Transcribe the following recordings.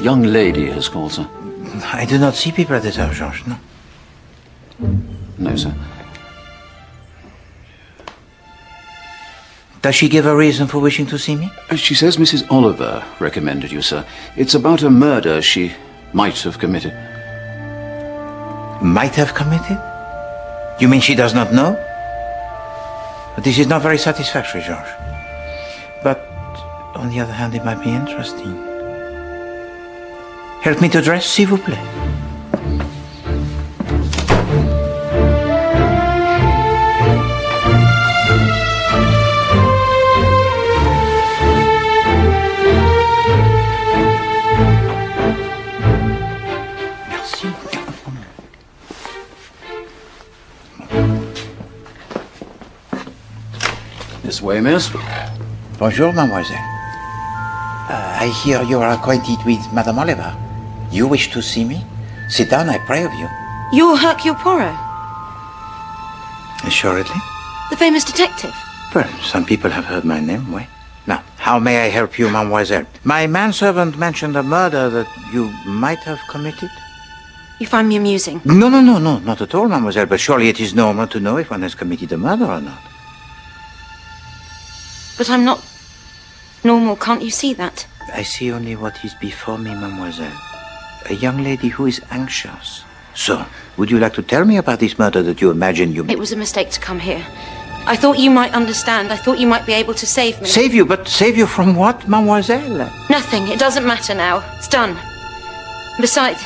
young lady has called, sir. I do not see people at this hour, Georges, no. No, sir. Does she give a reason for wishing to see me? She says Mrs. Oliver recommended you, sir. It's about a murder she might have committed. Might have committed? You mean she does not know? But this is not very satisfactory, Georges. But, on the other hand, it might be interesting. Help me to dress, s'il vous plaît. Merci. This way, miss. Bonjour, mademoiselle. I hear you are acquainted with Madame Oliver. You wish to see me? Sit down, I pray of you. You're Hercule Poirot, Assuredly. the famous detective. Well, some people have heard my name, oui. Now, how may I help you, mademoiselle? My manservant mentioned a murder that you might have committed. You find me amusing. No, not at all, mademoiselle, but surely it is normal to know if one has committed a murder or not. But I'm not normal, can't you see that? I see only what is before me, mademoiselle. A young lady who is anxious. So, would you like to tell me about this murder that you imagine you... It was a mistake to come here. I thought you might understand. I thought you might be able to save me. Save you? But save you from what, mademoiselle? Nothing. It doesn't matter now. It's done. Besides,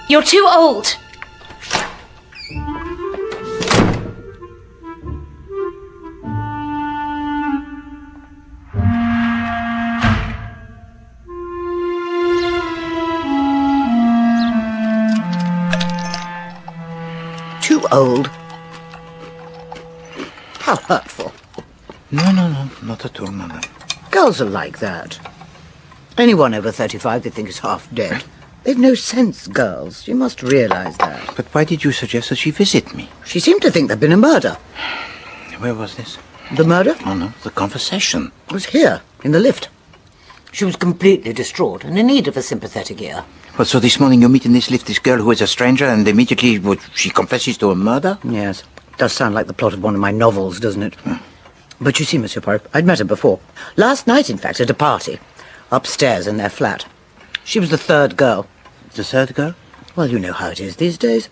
you're too old. Too old? How hurtful. No, not at all, madame. Girls are like that. Anyone over 35 they think is half dead. They've no sense, girls. You must realize that. But why did you suggest that she visit me? She seemed to think there'd been a murder. Where was this? The murder? Oh, no, the conversation. It was here, in the lift. She was completely distraught and in need of a sympathetic ear. Well, so this morning you meet in this lift this girl who is a stranger and immediately she confesses to a murder? Yes. Does sound like the plot of one of my novels, doesn't it? But you see, Monsieur Poirot, I'd met her before. Last night, in fact, at a party. Upstairs in their flat. She was the third girl. The third girl? Well, you know how it is these days.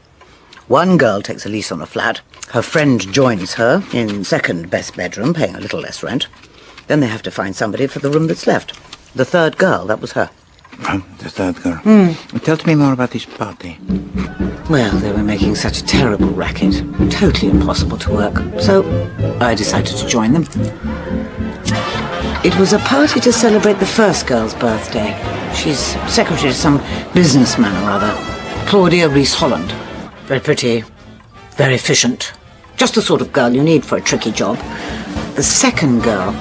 One girl takes a lease on a flat. Her friend joins her in second best bedroom, paying a little less rent. Then they have to find somebody for the room that's left. The third girl, that was her. Oh, the third girl. Tell me more about this party. Well, they were making such a terrible racket. Totally impossible to work. So I decided to join them. It was a party to celebrate the first girl's birthday. She's secretary to some businessman or other. Claudia Rees-Holland. Very pretty, very efficient. Just the sort of girl you need for a tricky job. The second girl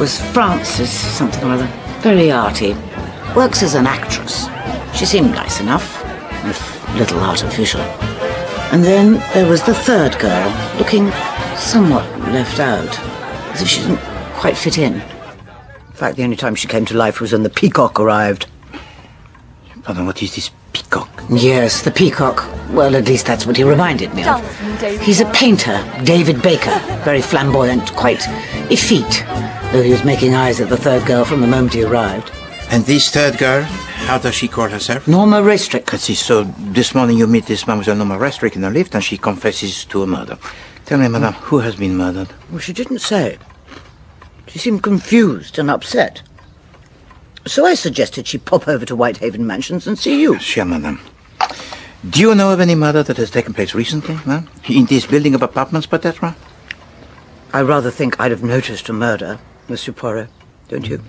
was Frances something or other. Very arty. Works as an actress. She seemed nice enough, if a little artificial. And then there was the third girl, looking somewhat left out, as if she didn't quite fit in. In fact, the only time she came to life was when the peacock arrived. Pardon, what is this peacock? Yes, the peacock. Well, at least that's what he reminded me of. He's a painter, David Baker. Very flamboyant, quite effete, though he was making eyes at the third girl from the moment he arrived. And this third girl, how does she call herself? Norma Raystrick. I see. So this morning you meet this Mademoiselle Norma Raystrick in the lift and she confesses to a murder. Tell me, madame, who has been murdered? Well, she didn't say. She seemed confused and upset. So I suggested she pop over to Whitehaven Mansions and see you. Sure, madame. Do you know of any murder that has taken place recently, ma'am? In this building of apartments, peut-être? I rather think I'd have noticed a murder, Monsieur Poirot, don't you?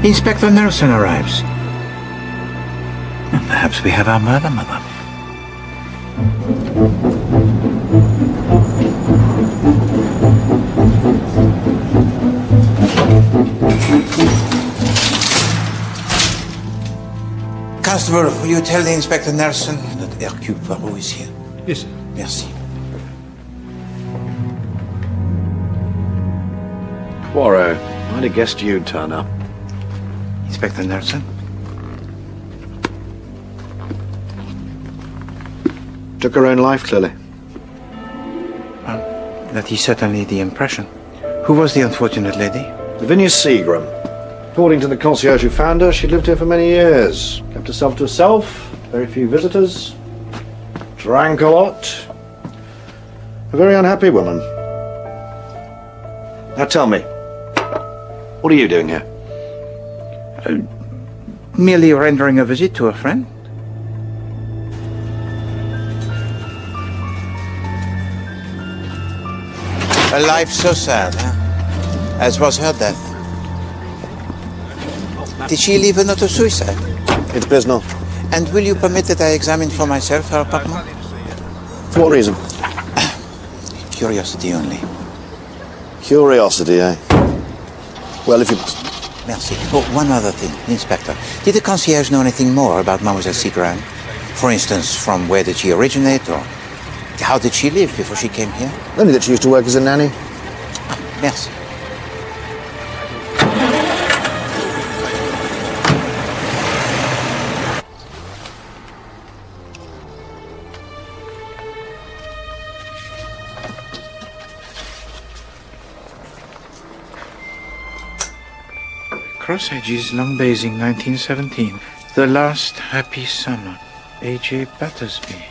Inspector Nelson arrives. Perhaps we have our murder, madame. Constable, will you tell the Inspector Nelson that Hercule Poirot is here? Yes, sir. Merci. Poirot, I'd have guessed you'd turn up. Inspector Nelson? Took her own life, clearly. That is certainly the impression. Who was the unfortunate lady? Lavinia Seagram. According to the concierge who found her, she'd lived here for many years. Kept herself to herself, very few visitors. Drank a lot. A very unhappy woman. Now tell me, what are you doing here? Merely rendering a visit to a friend. A life so sad, huh? As was her death. Did she leave a note of suicide? It's business. And will you permit that I examine for myself her apartment? For what reason? Curiosity only. Curiosity, eh? Well, if you... Merci. Oh, one other thing, Inspector. Did the concierge know anything more about Mademoiselle Seagram? For instance, from where did she originate, or how did she live before she came here? Only that she used to work as a nanny. Merci. Cross Edges, Long Basing, 1917. The Last Happy Summer. A.J. Battersby.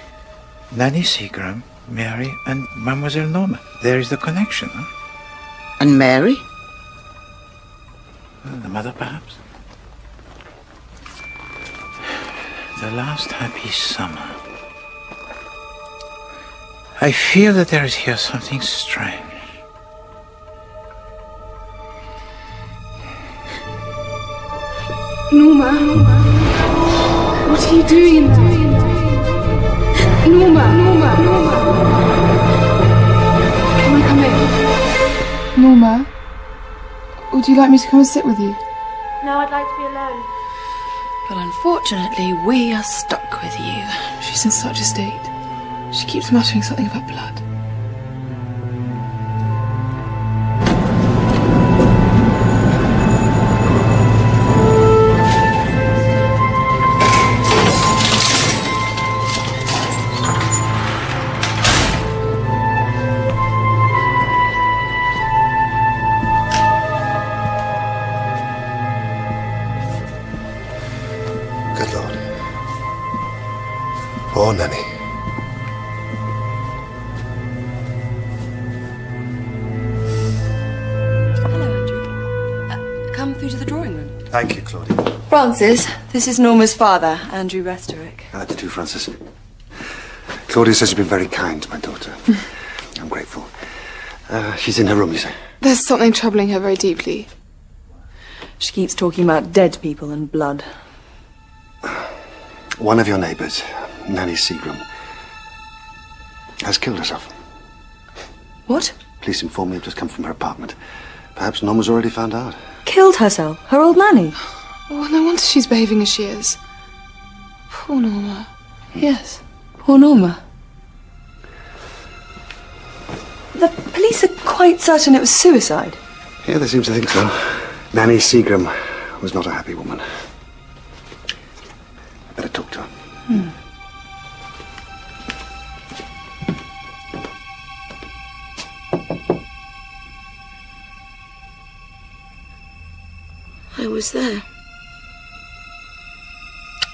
Nanny Seagram, Mary, and Mademoiselle Norma. There is the connection, huh? And Mary? The mother, perhaps? The Last Happy Summer. I feel that there is here something strange. Norma, what are you doing in there? Norma, can I come in? Norma, would you like me to come and sit with you? No, I'd like to be alone. But unfortunately, we are stuck with you. She's in such a state. She keeps muttering something about blood. Good Lord. Poor Nanny. Hello, Andrew. Come through to the drawing room. Thank you, Claudia. Francis, this is Norma's father, Andrew Restorick. How do you do, Francis? Claudia says you've been very kind to my daughter. I'm grateful. She's in her room, you say? There's something troubling her very deeply. She keeps talking about dead people and blood. One of your neighbours, Nanny Seagram, has killed herself. What? Police inform me have just come from her apartment. Perhaps Norma's already found out. Killed herself? Her old nanny? Oh, no wonder she's behaving as she is. Poor Norma. Yes. Poor Norma. The police are quite certain it was suicide. Yeah, they seem to think so. Nanny Seagram was not a happy woman. Better talk to her. I was there.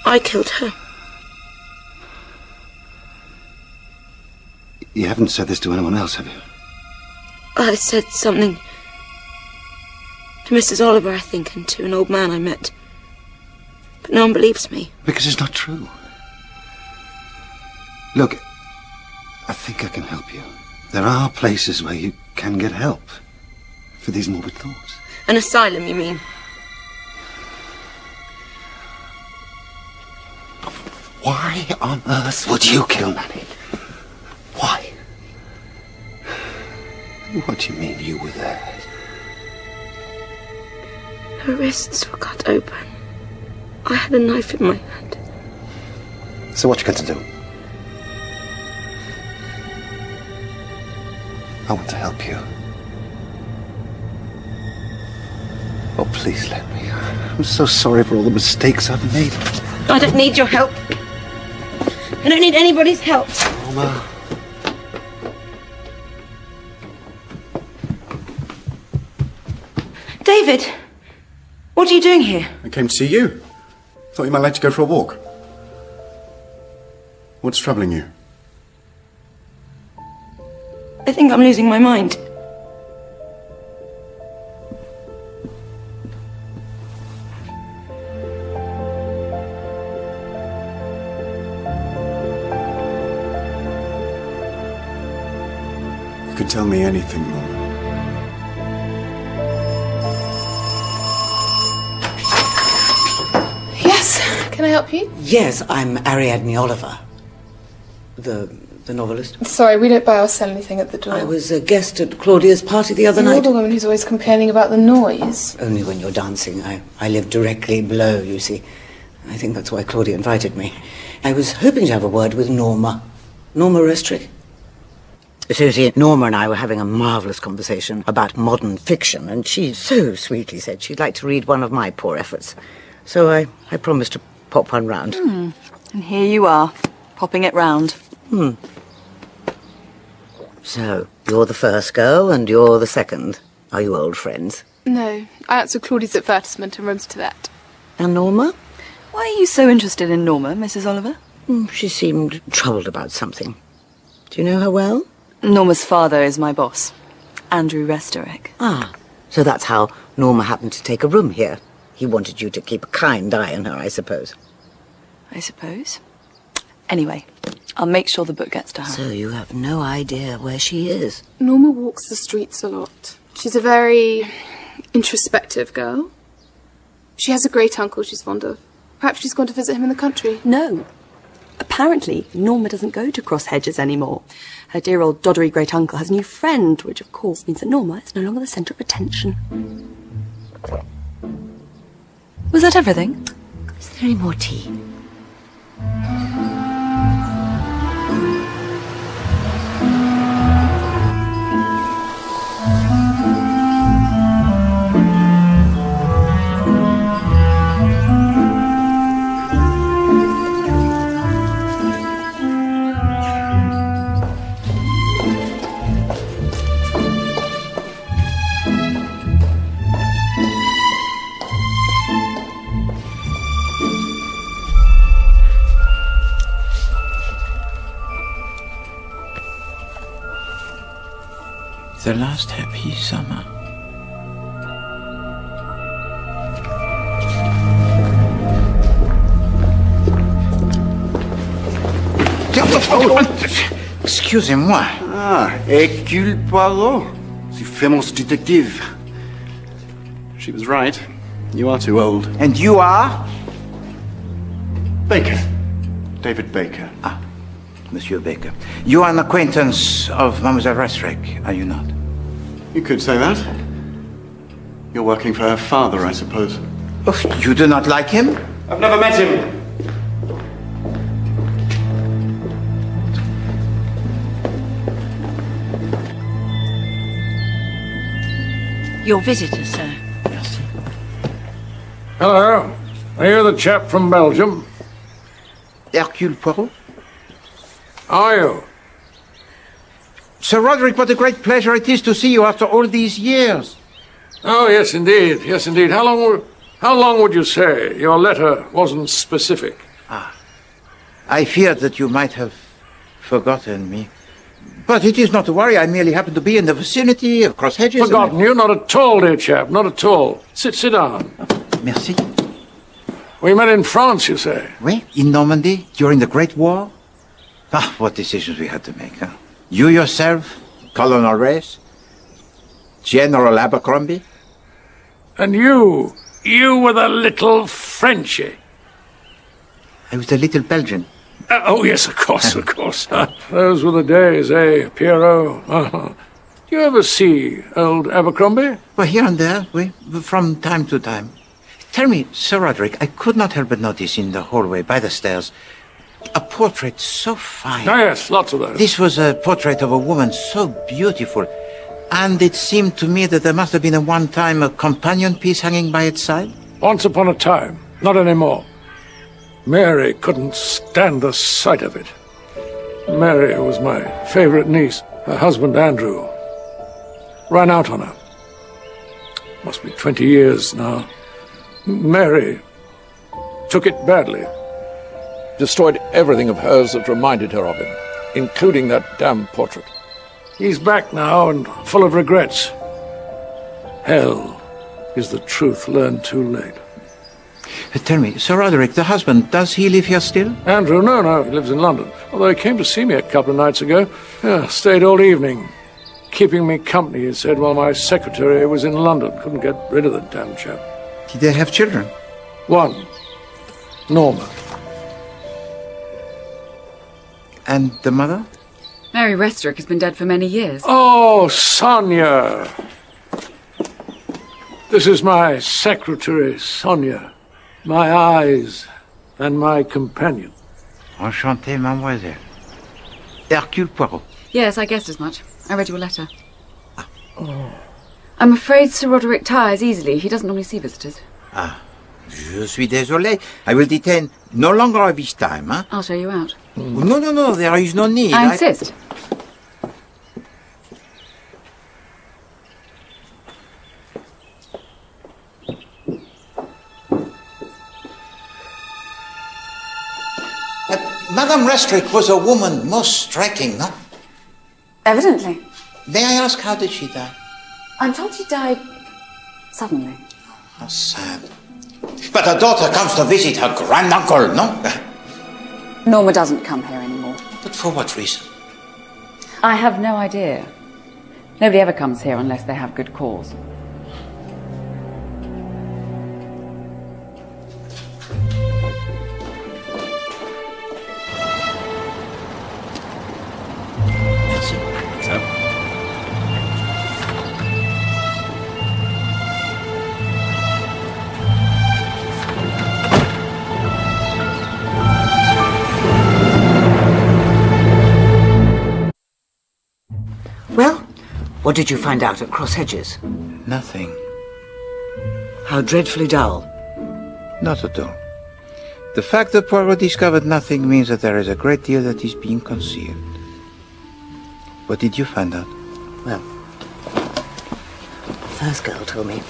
I killed her. You haven't said this to anyone else, have you? I said something to Mrs. Oliver, I think, and to an old man I met. But no one believes me. Because it's not true. Look, I think I can help you. There are places where you can get help for these morbid thoughts. An asylum, you mean? Why on earth would you kill Nanny? Why? What do you mean you were there? Her wrists were cut open. I had a knife in my hand. So what you got to do? I want to help you. Oh, please let me. I'm so sorry for all the mistakes I've made. I don't need your help. I don't need anybody's help. Norma. David, what are you doing here? I came to see you. Thought you might like to go for a walk. What's troubling you? I think I'm losing my mind. You can tell me anything, Norma. Yes, can I help you? Yes, I'm Ariadne Oliver, the novelist. Sorry, we don't buy or sell anything at the door. I was a guest at Claudia's party the other night. You're the woman who's always complaining about the noise. Only when you're dancing. I live directly below, you see. I think that's why Claudia invited me. I was hoping to have a word with Norma. Norma Restrick. Susie, Norma and I were having a marvellous conversation about modern fiction, and she so sweetly said she'd like to read one of my poor efforts. So I promised to pop one round. And here you are, popping it round. So, you're the first girl and you're the second. Are you old friends? No, I answered Claudia's advertisement and rooms to that. And Norma? Why are you so interested in Norma, Mrs. Oliver? She seemed troubled about something. Do you know her well? Norma's father is my boss, Andrew Restorek. Ah, so that's how Norma happened to take a room here. He wanted you to keep a kind eye on her, I suppose. I suppose. Anyway, I'll make sure the book gets to her. So you have no idea where she is? Norma walks the streets a lot. She's a very introspective girl. She has a great uncle she's fond of. Perhaps she's gone to visit him in the country. No. Apparently, Norma doesn't go to cross hedges anymore. Her dear old doddery great uncle has a new friend, which of course means that Norma is no longer the centre of attention. Was that everything? Is there any more tea? The last happy summer. Excusez-moi. Ah, Hercule Poirot, the famous detective. She was right. You are too old. And you are? Baker. David Baker. Ah, Monsieur Baker. You are an acquaintance of Mademoiselle Restrick, are you not? You could say that. You're working for her father, I suppose. Oh, you do not like him? I've never met him. Your visitor, sir. Merci. Hello. Are you the chap from Belgium? Hercule Poirot? Are you? Sir Roderick, what a great pleasure it is to see you after all these years. Oh, yes, indeed. Yes, indeed. How long would you say? Your letter wasn't specific. I feared that you might have forgotten me. But it is not to worry. I merely happen to be in the vicinity of cross hedges. Forgotten you? Not at all, dear chap. Not at all. Sit down. Merci. We met in France, you say? Oui, in Normandy, during the Great War. Ah, what decisions we had to make, huh? You yourself, Colonel Reyes, General Abercrombie. And you were the little Frenchie. I was a little Belgian. Oh, yes, of course, of course. Those were the days, eh, Poirot? Do you ever see old Abercrombie? Well, here and there, oui, from time to time. Tell me, Sir Roderick, I could not help but notice in the hallway by the stairs A portrait so fine. Oh, yes, lots of those. This was a portrait of a woman so beautiful. And it seemed to me that there must have been at one time a companion piece hanging by its side. Once upon a time. Not anymore. Mary couldn't stand the sight of it. Mary was my favorite niece. Her husband, Andrew, ran out on her. Must be 20 years now. Mary took it badly. Destroyed everything of hers that reminded her of him, including that damn portrait. He's back now and full of regrets. Hell is the truth learned too late. Tell me, Sir Roderick, the husband, does he live here still? Andrew, no, he lives in London. Although he came to see me a couple of nights ago. Yeah, stayed all evening. Keeping me company, he said, while my secretary was in London. Couldn't get rid of the damn chap. Did they have children? One. Norma. And the mother? Mary Restrick has been dead for many years. Oh, Sonia! This is my secretary, Sonia. My eyes and my companion. Enchanté, mademoiselle. Hercule Poirot. Yes, I guessed as much. I read your letter. Oh. I'm afraid Sir Roderick tires easily. He doesn't normally see visitors. Ah, je suis désolé. I will detain no longer of his time, huh? I'll show you out. No, there is no need. I insist. Madame Restrick was a woman most striking, no? Evidently. May I ask, how did she die? I'm told she died suddenly. How sad. But her daughter comes to visit her granduncle, no? Norma doesn't come here anymore. But for what reason? I have no idea. Nobody ever comes here unless they have good cause. Well, what did you find out at Cross Hedges? Nothing. How dreadfully dull. Not at all. The fact that Poirot discovered nothing means that there is a great deal that is being concealed. What did you find out? Well, the first girl told me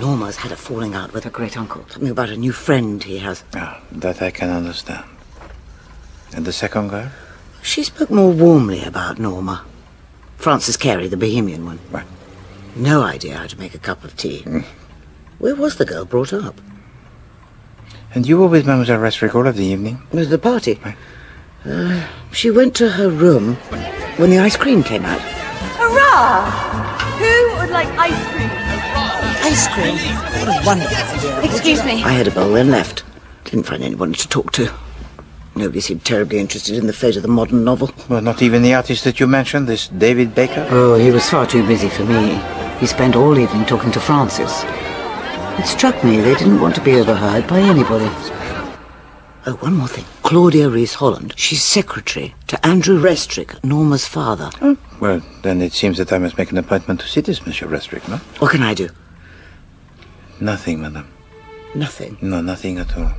Norma's had a falling out with her great-uncle. Something about a new friend he has. Ah, that I can understand. And the second girl? She spoke more warmly about Norma. Frances Carey, the Bohemian one. Right. No idea how to make a cup of tea. Where was the girl brought up? And you were with Mademoiselle Restrick all of the evening? It was the party. Right. She went to her room when the ice cream came out. Hurrah! Who would like ice cream? Ice cream? What a wonderful idea. Excuse me. I had a bowl and left. Didn't find anybody to talk to. Nobody seemed terribly interested in the fate of the modern novel. Well, not even the artist that you mentioned, this David Baker? Oh, he was far too busy for me. He spent all evening talking to Francis. It struck me they didn't want to be overheard by anybody. Oh, one more thing. Claudia Rees-Holland. She's secretary to Andrew Restrick, Norma's father. Oh, well, then it seems that I must make an appointment to see this Monsieur Restrick, no? What can I do? Nothing, madame. Nothing? No, nothing at all.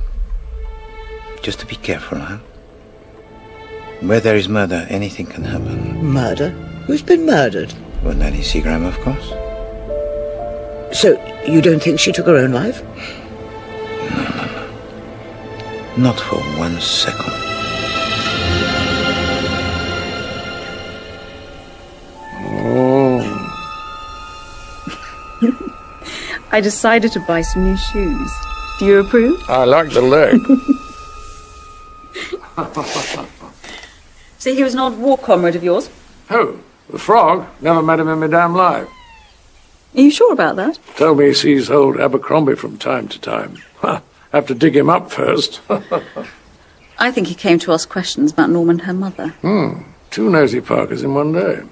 Just to be careful, huh? Where there is murder, anything can happen. Murder? Who's been murdered? Well, Nanny Seagram, of course. So, you don't think she took her own life? No. Not for 1 second. Oh. I decided to buy some new shoes. Do you approve? I like the leg. So he was an old war comrade of yours? Who? The frog? Never met him in my damn life. Are you sure about that? Tell me he sees old Abercrombie from time to time. Have to dig him up first. I think he came to ask questions about Norma and her mother. 2 nosy Parkers in one day.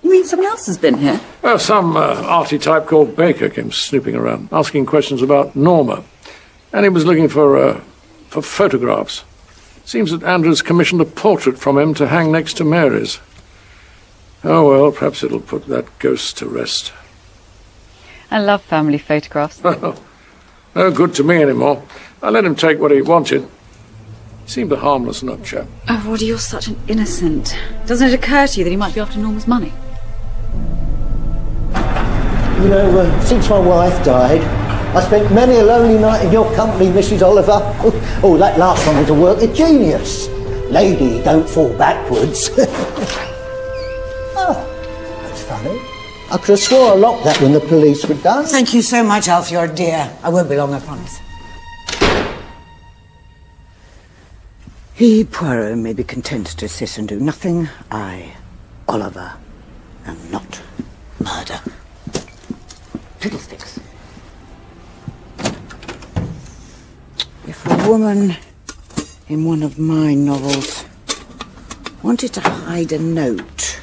You mean someone else has been here? Well, some arty type called Baker came snooping around, asking questions about Norma. And he was looking for photographs. Seems that Andrew's commissioned a portrait from him to hang next to Mary's. Oh, well, perhaps it'll put that ghost to rest. I love family photographs. No good to me anymore. I let him take what he wanted. He seemed a harmless enough chap. Oh, Roddy, you're such an innocent. Doesn't it occur to you that he might be after Norma's money? You know, since my wife died, I spent many a lonely night in your company, Mrs. Oliver. Oh, that last one was a work of genius. Lady, don't fall backwards. Oh, that's funny. I could have swore I locked that when the police were done. Thank you so much, Alf, you're a dear. I won't be long, I promise. He, Poirot, may be content to sit and do nothing. I, Oliver, am not murder. Fiddlesticks. If a woman in one of my novels wanted to hide a note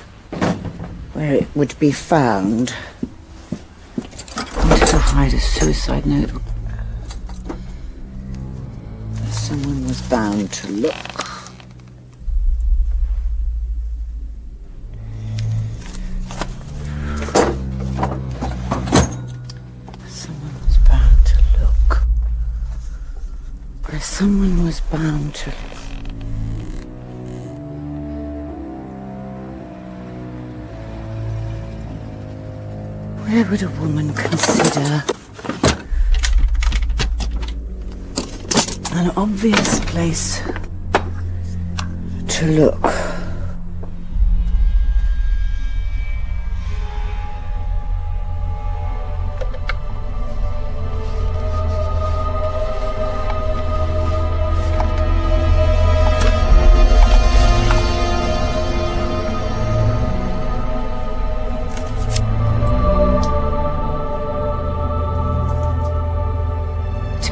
where it would be found, wanted to hide a suicide note, someone was bound to look. Someone was bound to look. Where would a woman consider an obvious place to look?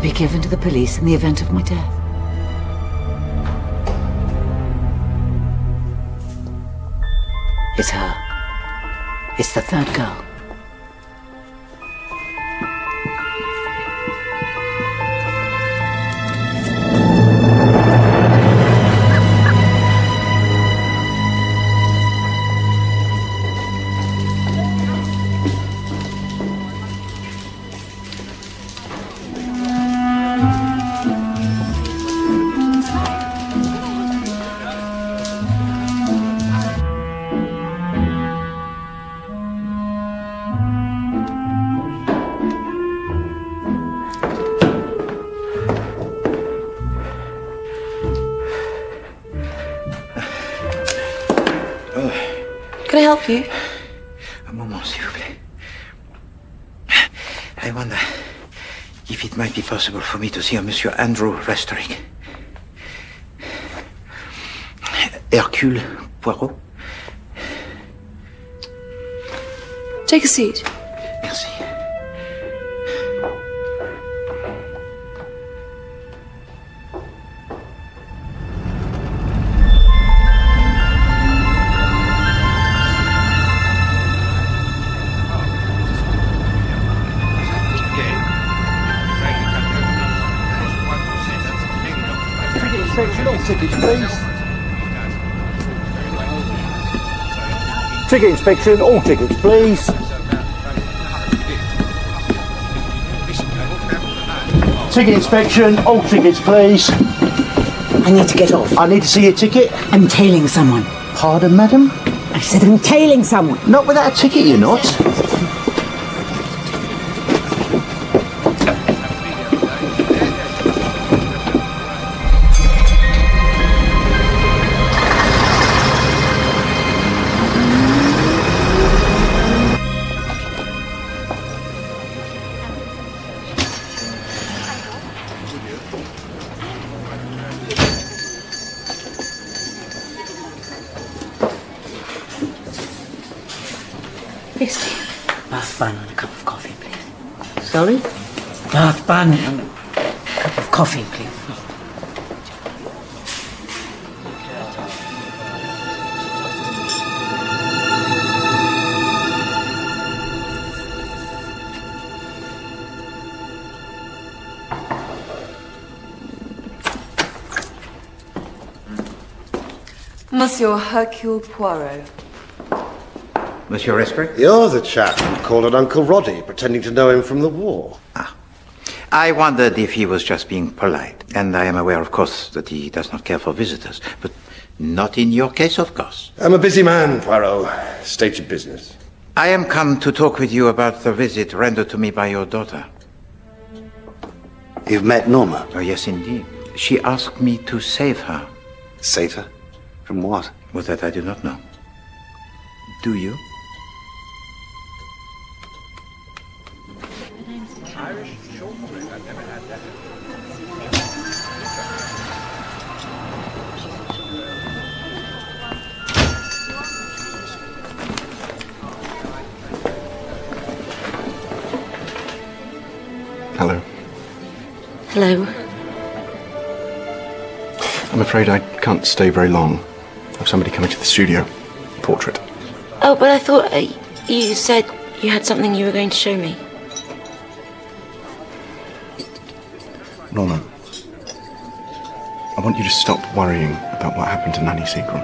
Be given to the police in the event of my death. It's her. It's the third girl. Can I help you? Un moment, s'il vous plaît. I wonder if it might be possible for me to see a Monsieur Andrew restoring. Hercule Poirot. Take a seat. Merci. Tickets, please. Ticket inspection, all tickets, please. Ticket inspection, all tickets, please. I need to get off. I need to see your ticket. I'm tailing someone. Pardon, madam? I said I'm tailing someone. Not without a ticket, you're not. Bath bun and a cup of coffee, please. Sorry? Bath bun and a cup of coffee, please. Monsieur Hercule Poirot. Monsieur Respect? You're the chap who called on Uncle Roddy, pretending to know him from the war. I wondered if he was just being polite. And I am aware, of course, that he does not care for visitors. But not in your case, of course. I'm a busy man, Poirot. State your business. I am come to talk with you about the visit rendered to me by your daughter. You've met Norma? Oh, yes, indeed. She asked me to save her. Save her? From what? Well, that I do not know. Do you? Hello. Hello. I'm afraid I can't stay very long. I have somebody coming to the studio. Portrait. Oh, but I thought you said you had something you were going to show me. Norma, I want you to stop worrying about what happened to Nanny Seagram.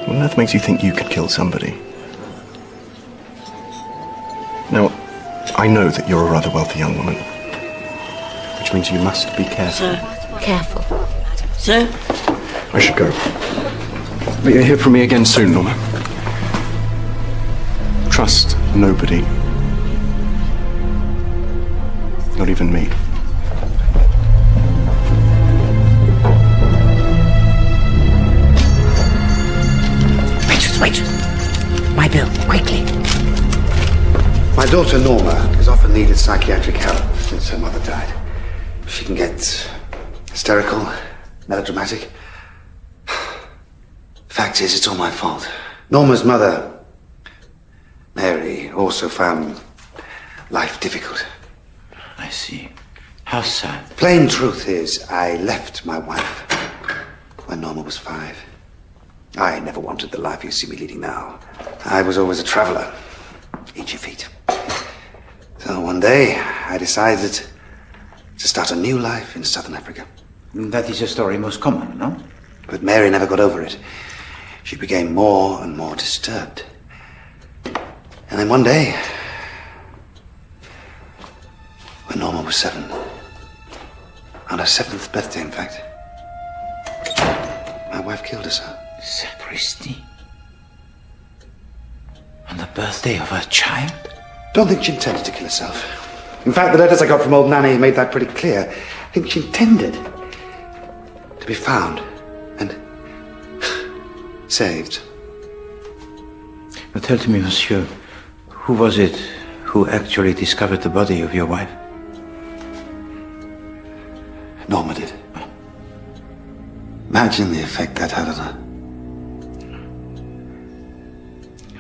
What on earth makes you think you could kill somebody? Now, I know that you're a rather wealthy young woman, which means you must be careful. Sir, careful. Sir? I should go. But you'll hear from me again soon, Norma. Trust nobody. Not even me. Waitress. My bill, quickly. My daughter Norma has often needed psychiatric help since her mother died. She can get hysterical, melodramatic. Fact is, it's all my fault. Norma's mother, Mary, also found life difficult. I see. How sad. Plain truth is, I left my wife when Norma was 5. I never wanted the life you see me leading now. I was always a traveller, eat your feet. So one day, I decided to start a new life in Southern Africa. That is a story most common, no? But Mary never got over it. She became more and more disturbed. And then one day, when Norma was 7, on her 7th birthday, in fact, my wife killed herself. Sapristi. On the birthday of her child? Don't think she intended to kill herself. In fact, the letters I got from old Nanny made that pretty clear. I think she intended to be found and saved. But tell to me, monsieur, who was it who actually discovered the body of your wife? Norma did. Imagine the effect that had on her.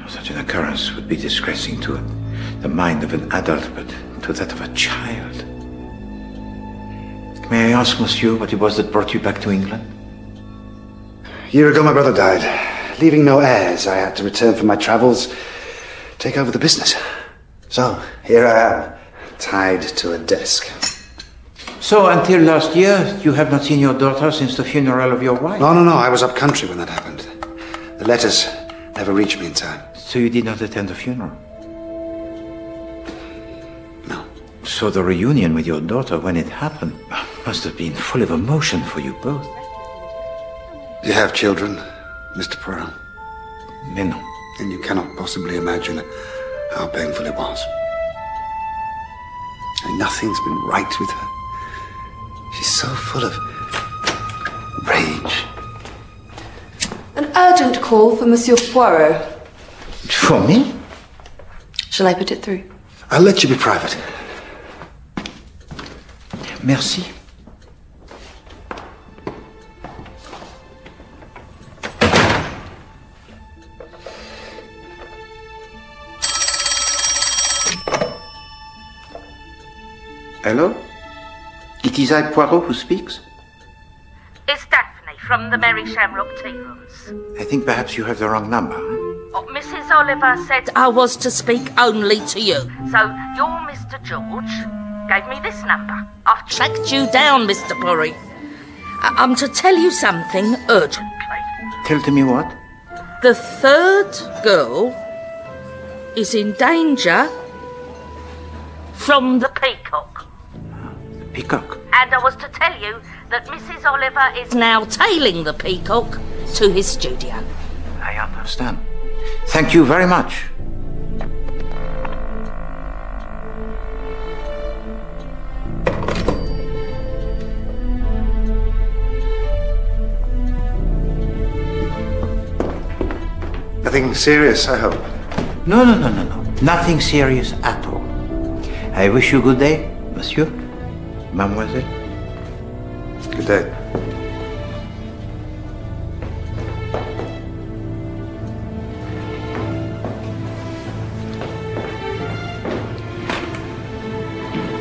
Such an occurrence would be distressing to the mind of an adult, but to that of a child. May I ask, monsieur, what it was that brought you back to England? A year ago, my brother died. Leaving no heirs, I had to return from my travels, take over the business. So, here I am, tied to a desk. So, until last year, you have not seen your daughter since the funeral of your wife? No, I was up country when that happened. The letters never reached me in time. So you did not attend the funeral? No. So the reunion with your daughter, when it happened, must have been full of emotion for you both. You have children, Mr. Poirot? No. And you cannot possibly imagine how painful it was. And nothing's been right with her. She's so full of rage. An urgent call for Monsieur Poirot. For me? Shall I put it through? I'll let you be private. Merci. Hello? It is I, Poirot, who speaks? It's Daphne from the Mary Shamrock Tea Rooms. I think perhaps you have the wrong number. Oh, Mrs. Oliver said I was to speak only to you. So your Mr. George gave me this number. I've tracked you down, Mr. Poirot. I'm to tell you something urgently. Tell to me what? The third girl is in danger from the peacock. Peacock. And I was to tell you that Mrs. Oliver is now tailing the peacock to his studio. I understand. Thank you very much. Nothing serious, I hope. No. Nothing serious at all. I wish you good day, monsieur, mademoiselle. Good day.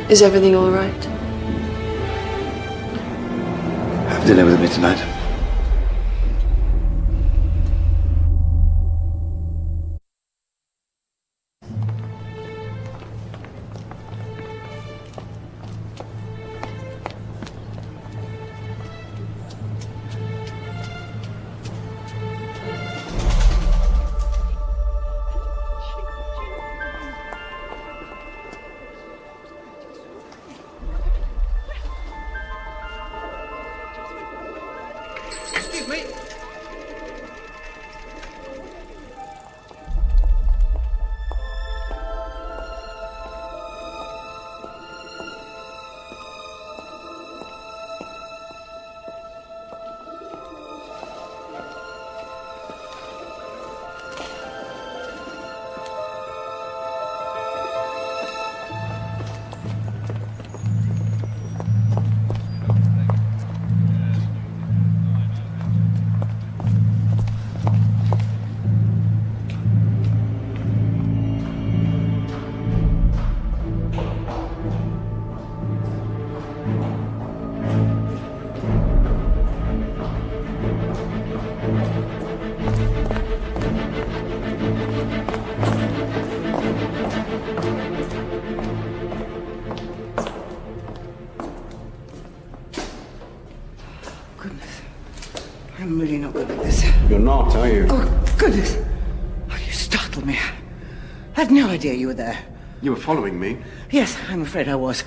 Is everything all right? Have dinner with me tonight. I'm really not good at this. You're not, are you? Oh, goodness. Oh, you startled me. I had no idea you were there. You were following me? Yes, I'm afraid I was.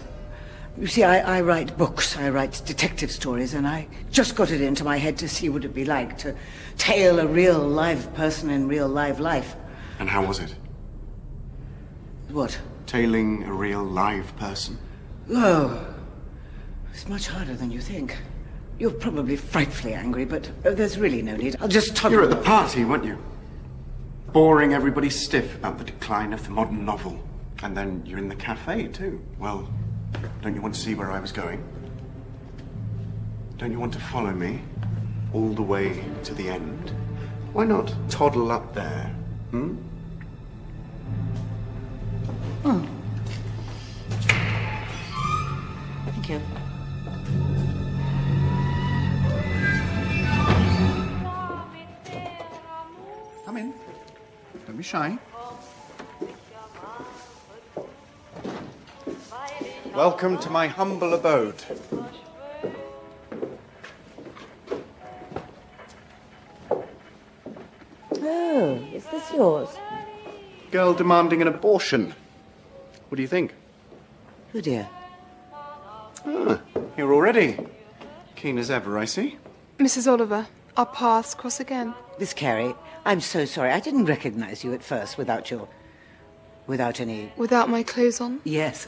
You see, I write books, I write detective stories, and I just got it into my head to see what it'd be like to tail a real live person in real live life. And how was it? What? Tailing a real live person. Oh, it's much harder than you think. You're probably frightfully angry, but there's really no need. I'll just tell you. You were at the party, weren't you? Boring everybody stiff about the decline of the modern novel. And then you're in the cafe, too. Well, don't you want to see where I was going? Don't you want to follow me all the way to the end? Why not toddle up there, hmm? Oh. Thank you. Come in. Don't be shy. Welcome to my humble abode. Oh, is this yours? Girl demanding an abortion. What do you think? Oh, dear. Ah, here already. Keen as ever, I see. Mrs. Oliver, our paths cross again. Miss Carey, I'm so sorry. I didn't recognize you at first without any... Without my clothes on? Yes.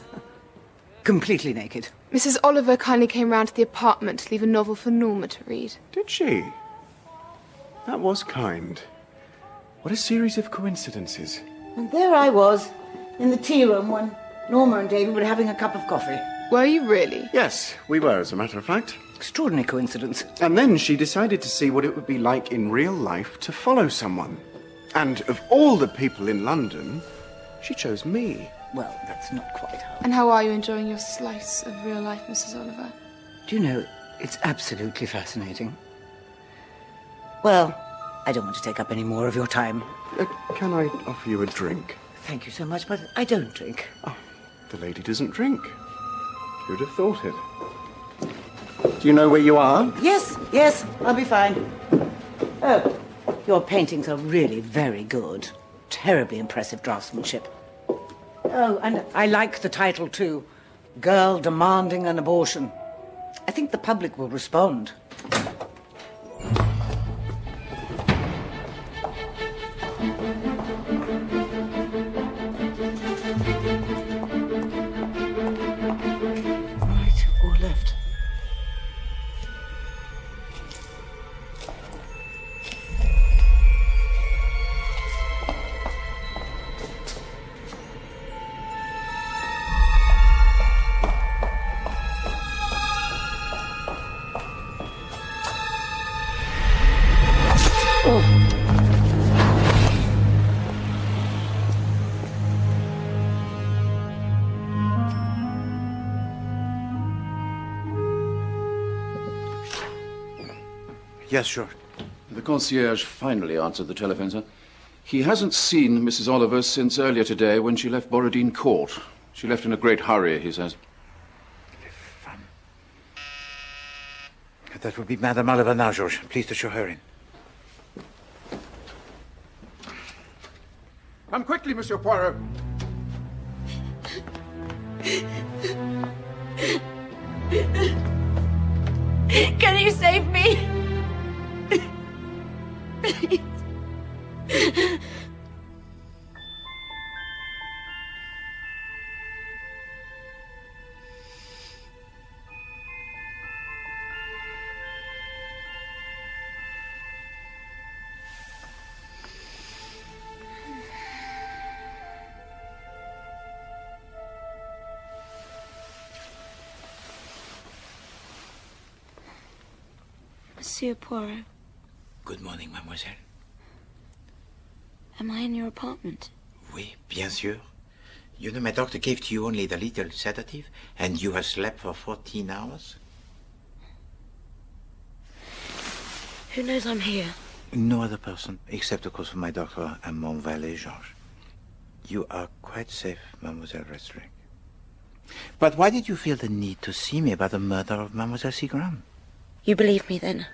Completely naked. Mrs. Oliver kindly came round to the apartment to leave a novel for Norma to read. Did she? That was kind. What a series of coincidences. And there I was, in the tea room when Norma and David were having a cup of coffee. Were you really? Yes, we were, as a matter of fact. Extraordinary coincidence. And then she decided to see what it would be like in real life to follow someone. And of all the people in London, she chose me. Well, that's not quite how... And how are you enjoying your slice of real life, Mrs. Oliver? Do you know, it's absolutely fascinating. Well, I don't want to take up any more of your time. Can I offer you a drink? Thank you so much, but I don't drink. Oh, the lady doesn't drink. Who'd have thought it? Do you know where you are? Yes, I'll be fine. Oh, Your paintings are really very good. Terribly impressive draftsmanship. Oh, and I like the title too. Girl Demanding an Abortion. I think the public will respond. Right or left? Yes, sure. The concierge finally answered the telephone, sir. He hasn't seen Mrs. Oliver since earlier today when she left Borodine Court. She left in a great hurry, he says. That would be Madame Oliver now, George. Please to show her in. Come quickly, Monsieur Poirot. Can you save me? Monsieur Poirot, Good morning, mademoiselle. am I in your apartment? Oui, bien sûr. You know, my doctor gave to you only the little sedative, and you have slept for 14 hours? Who knows I'm here? No other person, except, of course, for my doctor and mon valet, Georges. You are quite safe, Mademoiselle Restring. But why did you feel the need to see me about the murder of Mademoiselle Seagram? You believe me then?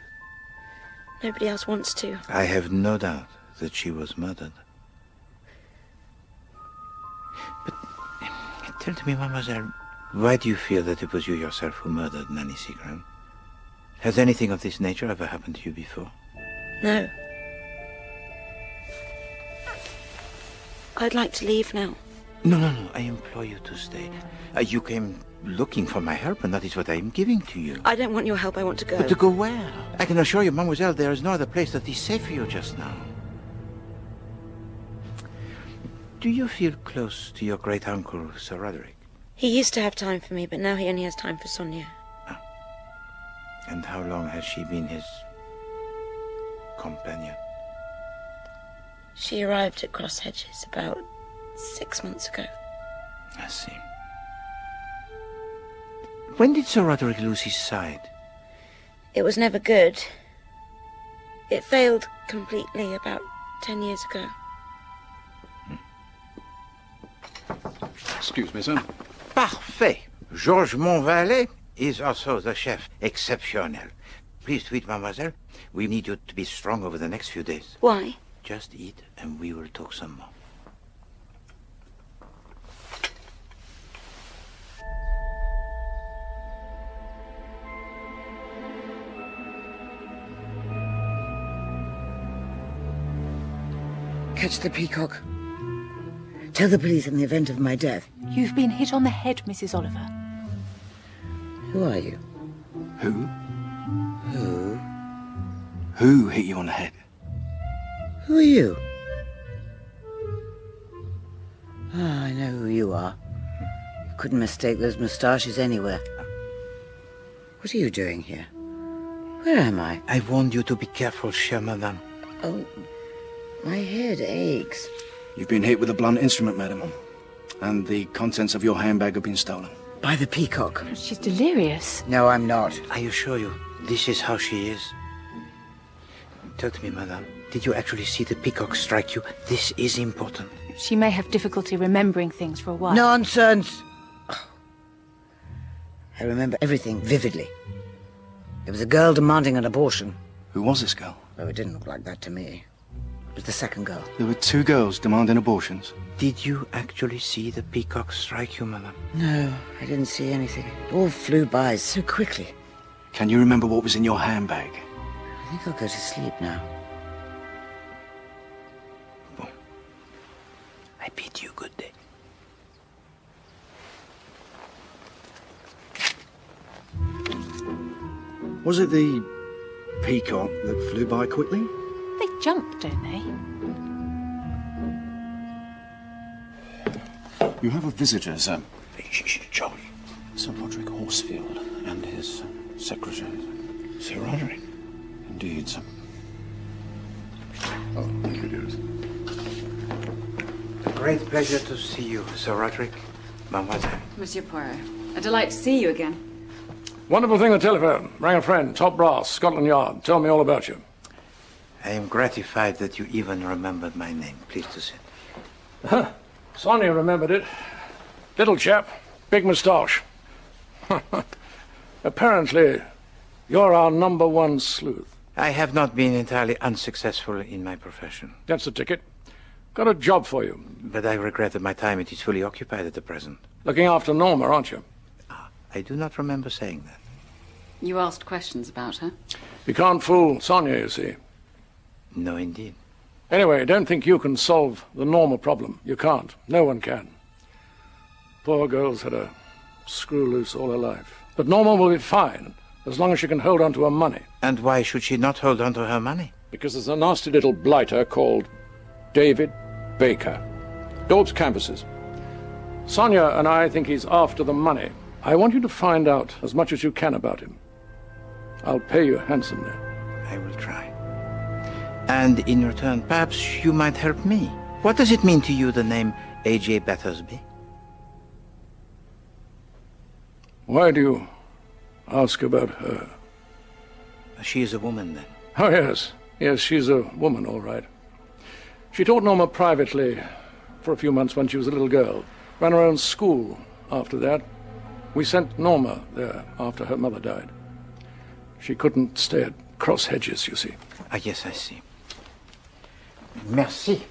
Nobody else wants to. I have no doubt that she was murdered. But tell to me, Mademoiselle, why do you feel that it was you yourself who murdered Nanny Seagram? Has anything of this nature ever happened to you before? No. I'd like to leave now. No, no, no. I implore you to stay. You came looking for my help, and that is what I am giving to you. I don't want your help. I want to go. But to go where? I can assure you, Mademoiselle, there is no other place that is safe for you just now. Do you feel close to your great-uncle, Sir Roderick? He used to have time for me, but now he only has time for Sonia. And how long has she been his companion? She arrived at Cross Hedges about 6 months ago. I see. When did Sir Roderick lose his sight? It was never good. It failed completely about 10 years ago. Excuse me, sir. Parfait. Georges Monvalet is also the chef exceptionnel. Please to eat, mademoiselle. We need you to be strong over the next few days. Why? Just eat and we will talk some more. Catch the peacock. Tell the police in the event of my death. You've been hit on the head, Mrs. Oliver. Who are you? Who? Who? Who hit you on the head? Who are you? Ah, I know who you are. You couldn't mistake those moustaches anywhere. What are you doing here? Where am I? I warned you to be careful, chère madame. Oh, my head aches. You've been hit with a blunt instrument, madam. And the contents of your handbag have been stolen. By the peacock. She's delirious. No, I'm not. I assure you, this is how she is. Tell me, madame, did you actually see the peacock strike you? This is important. She may have difficulty remembering things for a while. Nonsense! Oh. I remember everything vividly. There was a girl demanding an abortion. Who was this girl? Oh, it didn't look like that to me. It was the second girl. There were 2 girls demanding abortions. Did you actually see the peacock strike you, madam? No, I didn't see anything. It all flew by so quickly. Can you remember what was in your handbag? I think I'll go to sleep now. I bid you good day. Was it the peacock that flew by quickly? They jump, don't they? You have a visitor, sir. George. Sir Roderick Horsfield and his secretary. Sir Roderick? Indeed, sir. Oh, thank you, dearest. Great pleasure to see you, Sir Roderick. Mademoiselle. Monsieur Poirot, a delight to see you again. Wonderful thing, the telephone. Rang a friend, top brass, Scotland Yard. Tell me all about you. I am gratified that you even remembered my name. Please to sit. Sonia remembered it. Little chap, big moustache. Apparently, you're our #1 sleuth. I have not been entirely unsuccessful in my profession. That's the ticket. Got a job for you. But I regret that my time it is fully occupied at the present. Looking after Norma, aren't you? I do not remember saying that. You asked questions about her? You can't fool Sonia, you see. No, indeed. Anyway, don't think you can solve the Norma problem. You can't. No one can. Poor girl's had a screw loose all her life. But Norma will be fine, as long as she can hold on to her money. And why should she not hold on to her money? Because there's a nasty little blighter called David Baker. Daub's canvases. Sonia and I think he's after the money. I want you to find out as much as you can about him. I'll pay you handsomely. I will try. And in return, perhaps you might help me. What does it mean to you, the name A.J. Battersby? Why do you ask about her? She is a woman, then? Oh, yes. Yes, she's a woman, all right. She taught Norma privately for a few months when she was a little girl. Ran her own school after that. We sent Norma there after her mother died. She couldn't stay at Cross Hedges, you see. Ah, yes, I see. Merci.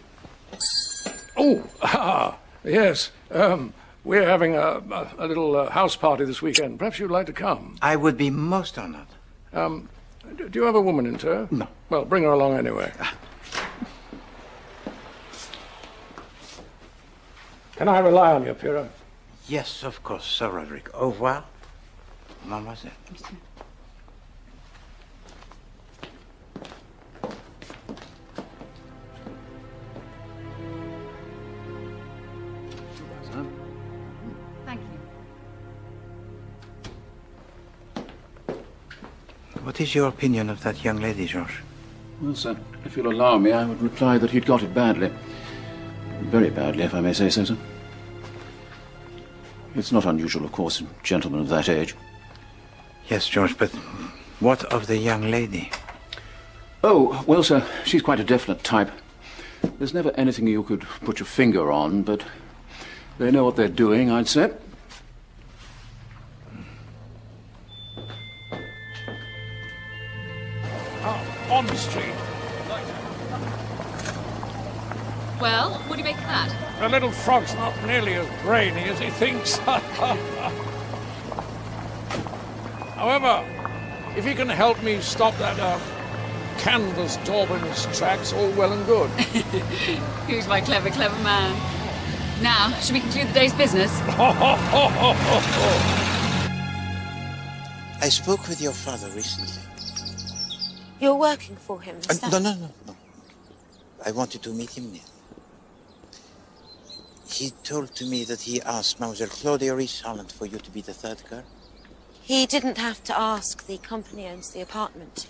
Oh, yes. We're having a little house party this weekend. Perhaps you'd like to come. I would be most honored. Do you have a woman in tow? No. Well, bring her along anyway. Can I rely on you, Poirot? Yes, of course, Sir Roderick. Au revoir, mademoiselle. Thank you. What is your opinion of that young lady, Georges? Well, sir, if you'll allow me, I would reply that he'd got it badly. Very badly, if I may say so, sir. It's not unusual, of course, in gentlemen of that age. Yes, George, but what of the young lady? Oh, well, sir, she's quite a definite type. There's never anything you could put your finger on, but they know what they're doing, I'd say. On the street. Well, what do you make of that? The little frog's not nearly as brainy as he thinks. However, if he can help me stop that canvas daub in his tracks, all well and good. Who's my clever, clever man? Now, should we conclude the day's business? I spoke with your father recently. You're working for him, is that... No. I wanted to meet him there. He told to me that he asked Mademoiselle Claudia Rees-Holland for you to be the third girl. He didn't have to ask. The company owns the apartment.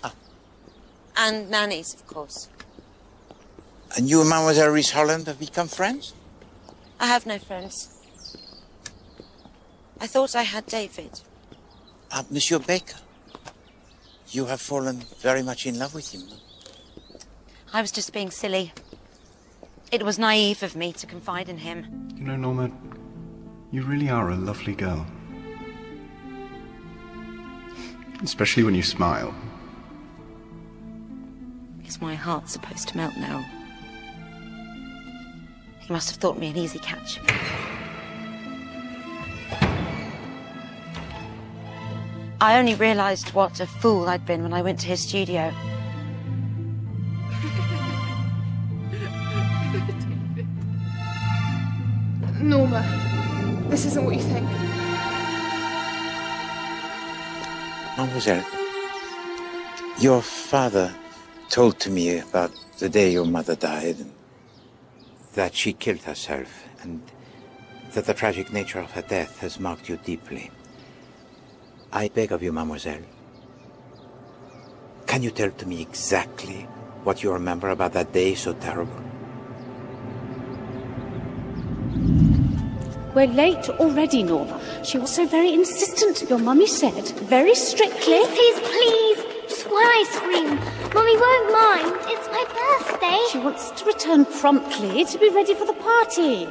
And nannies, of course. And you and Mademoiselle Rees-Holland have become friends? I have no friends. I thought I had David. Monsieur Baker. You have fallen very much in love with him. I was just being silly. It was naive of me to confide in him. You know, Norma, you really are a lovely girl. Especially when you smile. Is my heart supposed to melt now? He must have thought me an easy catch. I only realised what a fool I'd been when I went to his studio. Norma, this isn't what you think. Mademoiselle, your father told to me about the day your mother died, and that she killed herself, and that the tragic nature of her death has marked you deeply. I beg of you, mademoiselle, can you tell to me exactly what you remember about that day so terrible? We're late already, Norma. She was so very insistent, your mummy said. Very strictly. Please. Just one ice cream. Mummy won't mind. It's my birthday. She wants to return promptly to be ready for the party.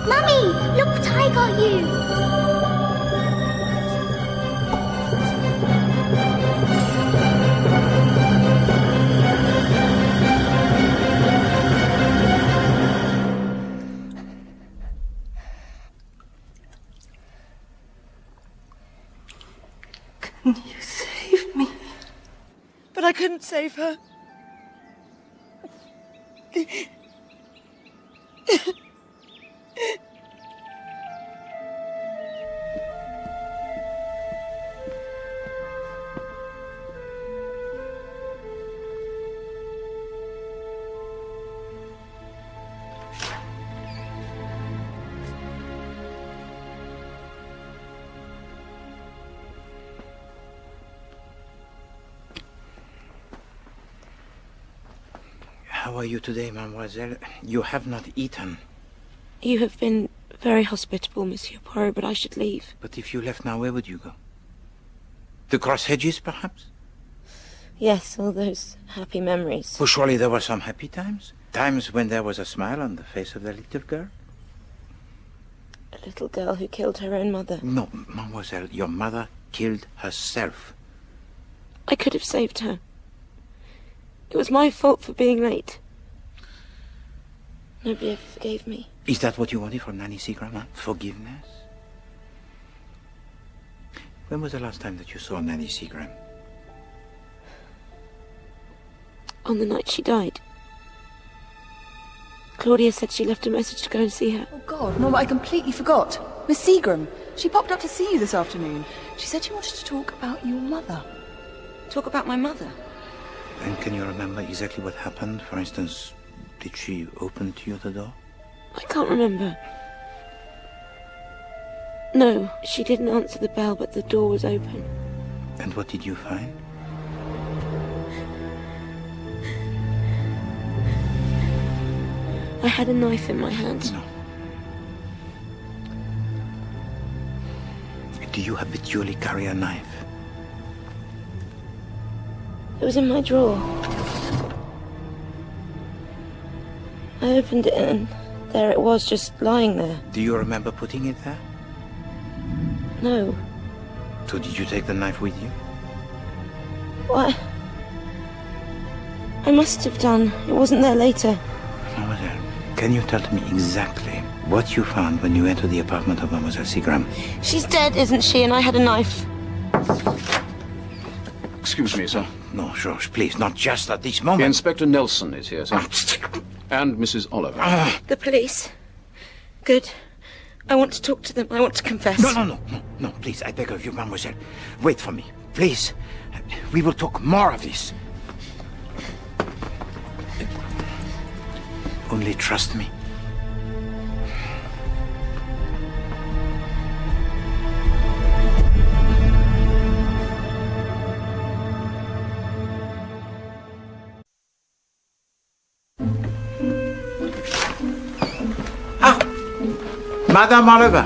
Mummy, look what I got you. Can you save me? But I couldn't save her. How are you today, mademoiselle? You have not eaten. You have been very hospitable, Monsieur Poirot, but I should leave. But if you left now, where would you go? To cross hedges, perhaps? Yes, all those happy memories. Well, surely there were some happy times? Times when there was a smile on the face of the little girl? A little girl who killed her own mother. No, mademoiselle, your mother killed herself. I could have saved her. It was my fault for being late. Nobody ever forgave me. Is that what you wanted from Nanny Seagram, huh? Forgiveness? When was the last time that you saw Nanny Seagram? On the night she died. Claudia said she left a message to go and see her. Oh, God, Norma, I completely forgot. Miss Seagram. She popped up to see you this afternoon. She said she wanted to talk about your mother. Talk about my mother? And can you remember exactly what happened? For instance, did she open to you the door? I can't remember. No, she didn't answer the bell, but the door was open. And what did you find? I had a knife in my hand. No. Do you habitually carry a knife? It was in my drawer. I opened it and there it was, just lying there. Do you remember putting it there? No. So did you take the knife with you? What? I must have done. It wasn't there later. Mademoiselle, can you tell me exactly what you found when you entered the apartment of Mademoiselle Seagram? She's dead, isn't she? And I had a knife. Excuse me, sir. No, Georges, please, not just at this moment. Inspector Nelson is here, sir. And Mrs. Oliver. The police. Good. I want to talk to them. I want to confess. No, please, I beg of you, mademoiselle. Wait for me, please. We will talk more of this. Only trust me. Madame Oliver.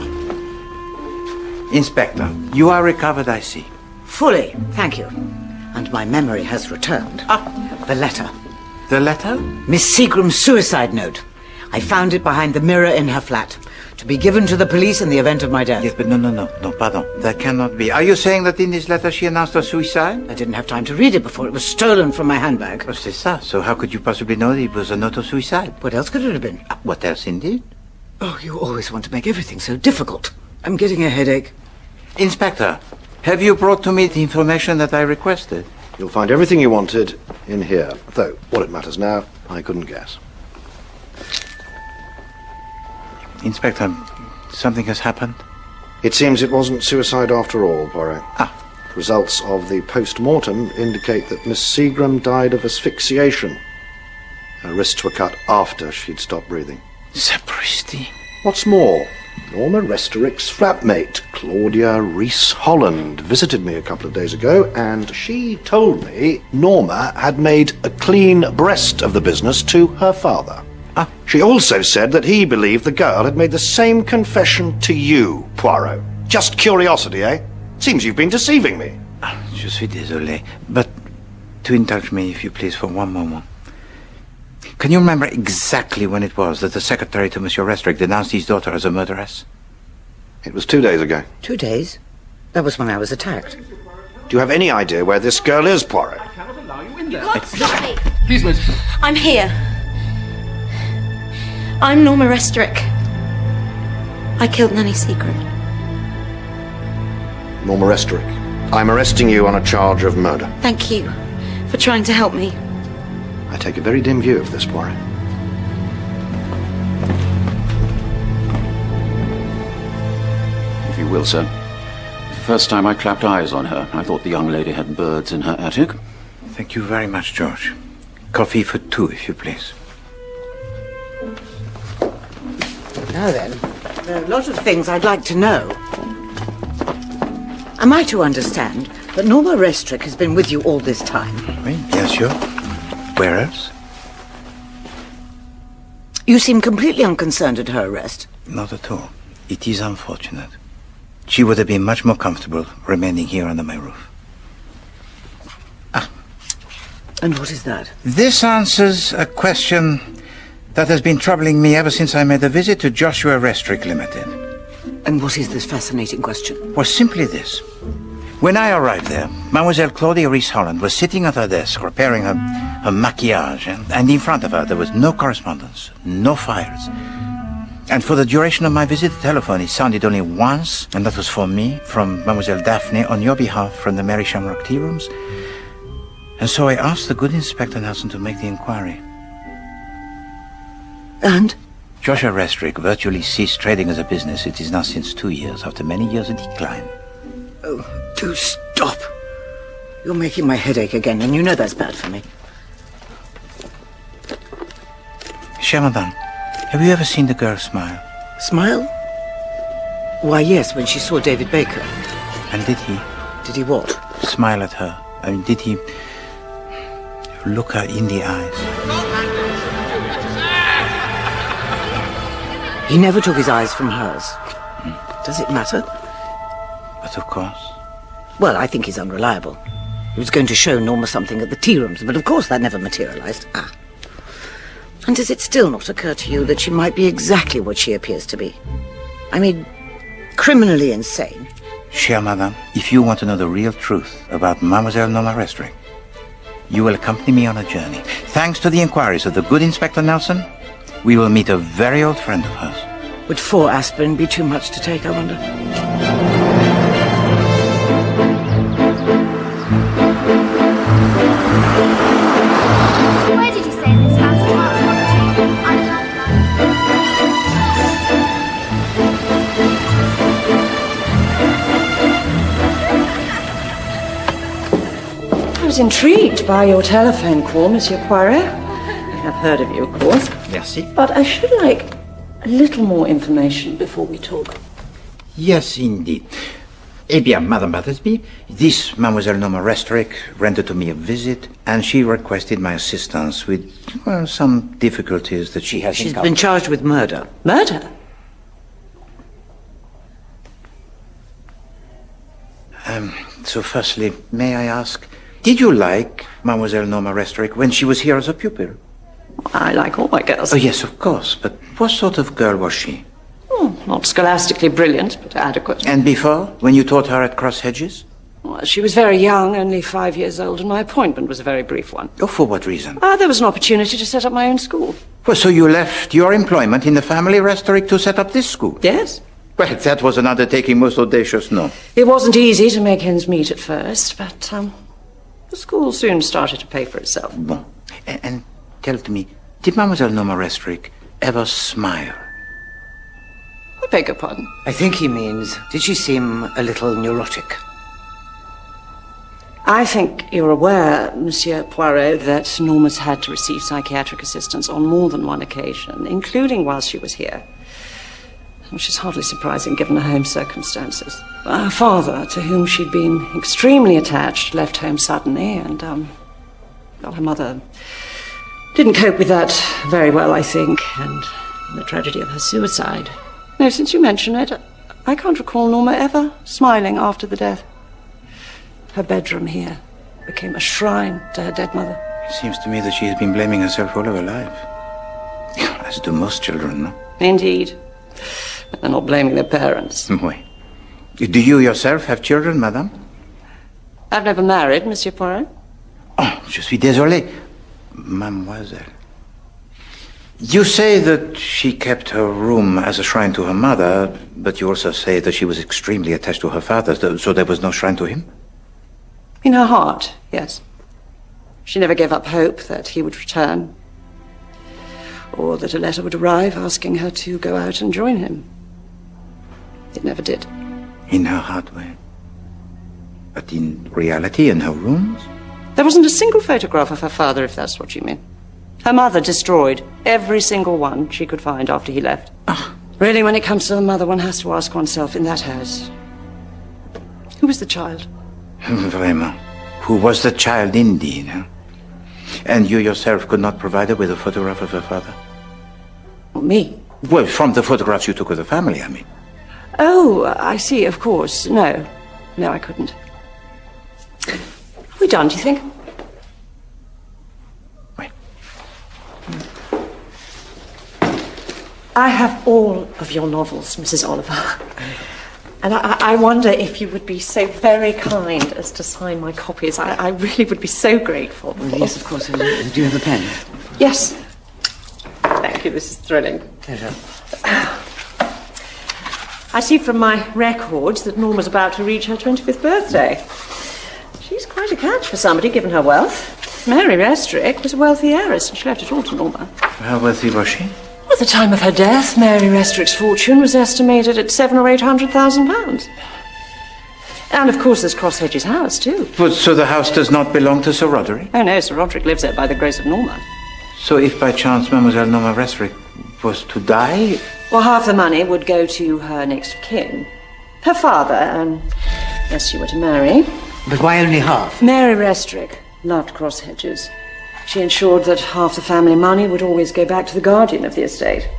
Inspector, you are recovered, I see. Fully, thank you. And my memory has returned. The letter. The letter? Miss Seagram's suicide note. I found it behind the mirror in her flat. to be given to the police in the event of my death. Yes, but no, pardon. That cannot be. Are you saying that in this letter she announced her suicide? I didn't have time to read it before it was stolen from my handbag. Oh, c'est ça. So how could you possibly know that it was a note of suicide? What else could it have been? What else, indeed? Oh, you always want to make everything so difficult. I'm getting a headache. Inspector, have you brought to me the information that I requested? You'll find everything you wanted in here. Though, what it matters now, I couldn't guess. Inspector, something has happened? It seems it wasn't suicide after all, Poirot. Results of the post-mortem indicate that Miss Seagram died of asphyxiation. Her wrists were cut after she'd stopped breathing. Sapristi. What's more, Norma Restorick's flatmate, Claudia Rees-Holland, visited me a couple of days ago, and she told me Norma had made a clean breast of the business to her father. She also said that he believed the girl had made the same confession to you, Poirot. Just curiosity, eh? Seems you've been deceiving me. Je suis désolé, but to indulge me, if you please, for one moment. Can you remember exactly when it was that the secretary to Monsieur Restrick denounced his daughter as a murderess? It was 2 days ago. 2 days? That was when I was attacked. Do you have any idea where this girl is, Poirot? Please, miss. I'm here. I'm Norma Restrick. I killed Nanny Seagram. Norma Restrick, I'm arresting you on a charge of murder. Thank you for trying to help me. I take a very dim view of this, Poirot. If you will, sir. The first time I clapped eyes on her, I thought the young lady had birds in her attic. Thank you very much, George. Coffee for 2, if you please. Now then, there are a lot of things I'd like to know. Am I to understand that Norma Restrick has been with you all this time? Oui, bien sûr. Where else? You seem completely unconcerned at her arrest. Not at all. It is unfortunate. She would have been much more comfortable remaining here under my roof. And what is that? This answers a question that has been troubling me ever since I made a visit to Joshua Restrick Limited. And what is this fascinating question? Was simply this. When I arrived there, Mademoiselle Claudia Rees-Holland was sitting at her desk repairing her maquillage, and in front of her there was no correspondence, no files. And for the duration of my visit, the telephone, it sounded only once, and that was for me, from Mademoiselle Daphne, on your behalf, from the Mary Shamrock tea rooms. And so I asked the good Inspector Nelson to make the inquiry. And? Joshua Restrick virtually ceased trading as a business. It is now since 2 years, after many years of decline. Oh, do stop. You're making my head ache again, and you know that's bad for me. Chère Madame, have you ever seen the girl smile? Smile? Why, yes, when she saw David Baker. And did he? Did he what? Smile at her. I mean, did he look her in the eyes? He never took his eyes from hers. Does it matter? But of course. Well, I think he's unreliable. He was going to show Norma something at the tea rooms, but of course that never materialized. And does it still not occur to you that she might be exactly what she appears to be? I mean, criminally insane. Chère Madame, if you want to know the real truth about Mademoiselle Norma Restrick, you will accompany me on a journey. Thanks to the inquiries of the good Inspector Nelson, we will meet a very old friend of hers. Would 4 aspirin be too much to take, I wonder? Where did you say this house I was intrigued by your telephone call, Monsieur Poirot. I have heard of you, of course. Merci. But I should like a little more information before we talk. Yes, indeed. Eh bien, Madame Battersby, this Mademoiselle Norma Restrick rendered to me a visit, and she requested my assistance with, well, some difficulties that she has She's encountered. been charged with murder. Murder? So firstly, may I ask, did you like Mademoiselle Norma Restrick when she was here as a pupil? I like all my girls. Oh, yes, of course. But what sort of girl was she? Oh, not scholastically brilliant, but adequate. And before, when you taught her at Cross Hedges? Well, she was very young, only 5 years old, and my appointment was a very brief one. Oh, for what reason? There was an opportunity to set up my own school. Well, so you left your employment in the family restaurant to set up this school? Yes. Well, that was an undertaking most audacious, no? It wasn't easy to make ends meet at first, but the school soon started to pay for itself. Bon. And tell me, did Mademoiselle Norma Restrick ever smile? I beg your pardon? I think he means, did she seem a little neurotic? I think you're aware, Monsieur Poirot, that Norma's had to receive psychiatric assistance on more than one occasion, including while she was here. Which is hardly surprising given her home circumstances. Her father, to whom she'd been extremely attached, left home suddenly, and, well, her mother didn't cope with that very well, I think, and the tragedy of her suicide. No, since you mention it, I can't recall Norma ever smiling after the death. Her bedroom here became a shrine to her dead mother. It seems to me that she has been blaming herself all her life. As do most children, no? Indeed. But they're not blaming their parents. Oui. Do you yourself have children, madame? I've never married, Monsieur Poirot. Oh, je suis désolé. Mademoiselle. You say that she kept her room as a shrine to her mother, but you also say that she was extremely attached to her father, so there was no shrine to him? In her heart, yes. She never gave up hope that he would return, or that a letter would arrive asking her to go out and join him. It never did. In her heart, way. But in reality, in her rooms? There wasn't a single photograph of her father, if that's what you mean. Her mother destroyed every single one she could find after he left. Really, when it comes to the mother, one has to ask oneself in that house, who was the child? Vraiment. Who was the child indeed, huh? And you yourself could not provide her with a photograph of her father? Me? Well, from the photographs you took of the family, I mean. Oh, I see, of course. No, I couldn't. Are we done, do you think? Wait. I have all of your novels, Mrs. Oliver. And I wonder if you would be so very kind as to sign my copies. I really would be so grateful. Well, yes, of course. Do you have a pen? Yes. Thank you, this is thrilling. Pleasure. I see from my records that Norma's about to reach her 25th birthday. She's quite a catch for somebody, given her wealth. Mary Restrick was a wealthy heiress, and she left it all to Norma. How wealthy was she? At the time of her death, Mary Restrick's fortune was estimated at £700,000 or £800,000. And of course, there's Cross Hedges house too. But so the house does not belong to Sir Roderick? Oh no, Sir Roderick lives there by the grace of Norma. So if by chance Mademoiselle Norma Restrick was to die... Well, half the money would go to her next of kin. Her father, unless she were to marry. But why only half? Mary Restrick loved Cross Hedges. She ensured that half the family money would always go back to the guardian of the estate.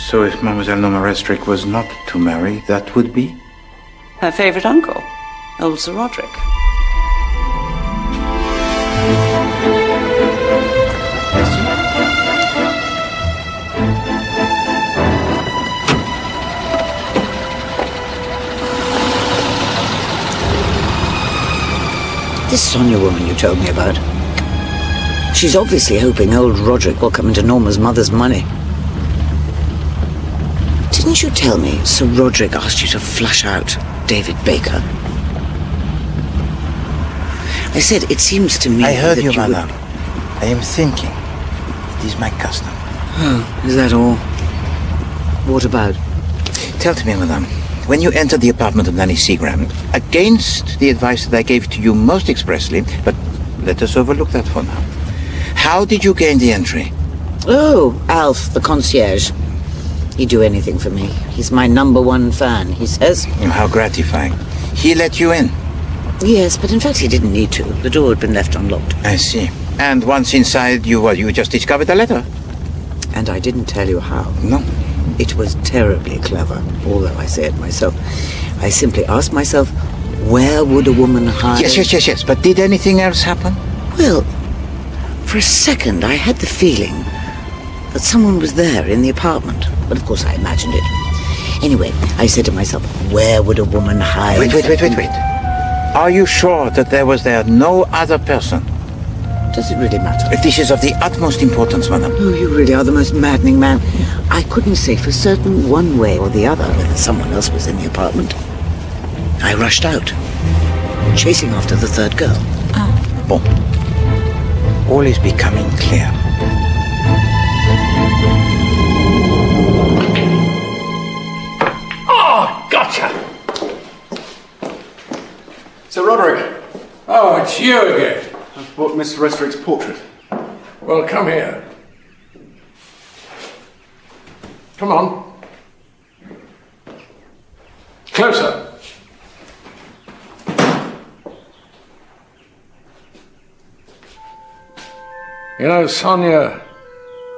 So if Mademoiselle Norma Restrick was not to marry, that would be? Her favourite uncle, old Sir Roderick. This Sonia woman you told me about. She's obviously hoping old Roderick will come into Norma's mother's money. Didn't you tell me Sir Roderick asked you to flush out David Baker? I said, it seems to me I heard that you, you madame. I am thinking. It is my custom. Oh, is that all? What about? Tell to me, madame, when you entered the apartment of Nanny Seagram, against the advice that I gave to you most expressly, but let us overlook that for now, how did you gain the entry? Oh, Alf, the concierge. He'd do anything for me. He's my #1 fan, he says. How gratifying. He let you in? Yes, but in fact he didn't need to. The door had been left unlocked. I see. And once inside, you just discovered a letter? And I didn't tell you how. No. It was terribly clever, although I say it myself. I simply asked myself, where would a woman hide? Yes. But did anything else happen? Well, for a second I had the feeling that someone was there in the apartment. But of course I imagined it. Anyway, I said to myself, where would a woman hide? Wait. Are you sure that there was no other person? Does it really matter? This is of the utmost importance, madam. Oh, you really are the most maddening man. I couldn't say for certain one way or the other whether someone else was in the apartment. I rushed out, chasing after the third girl. Bon. All is becoming clear. Oh, gotcha! Sir Roderick. Oh, it's you again. I've bought Mr. Restrick's portrait. Well, come here. Come on. Closer. You know, Sonia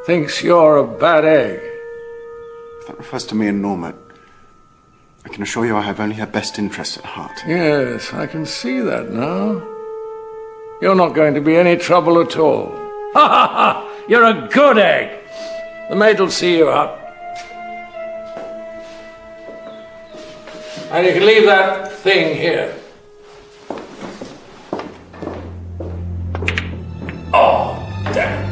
thinks you're a bad egg. If that refers to me and Norma, I can assure you I have only her best interests at heart. Yes, I can see that now. You're not going to be any trouble at all. Ha ha ha! You're a good egg. The maid will see you up. And you can leave that thing here. Oh, damn.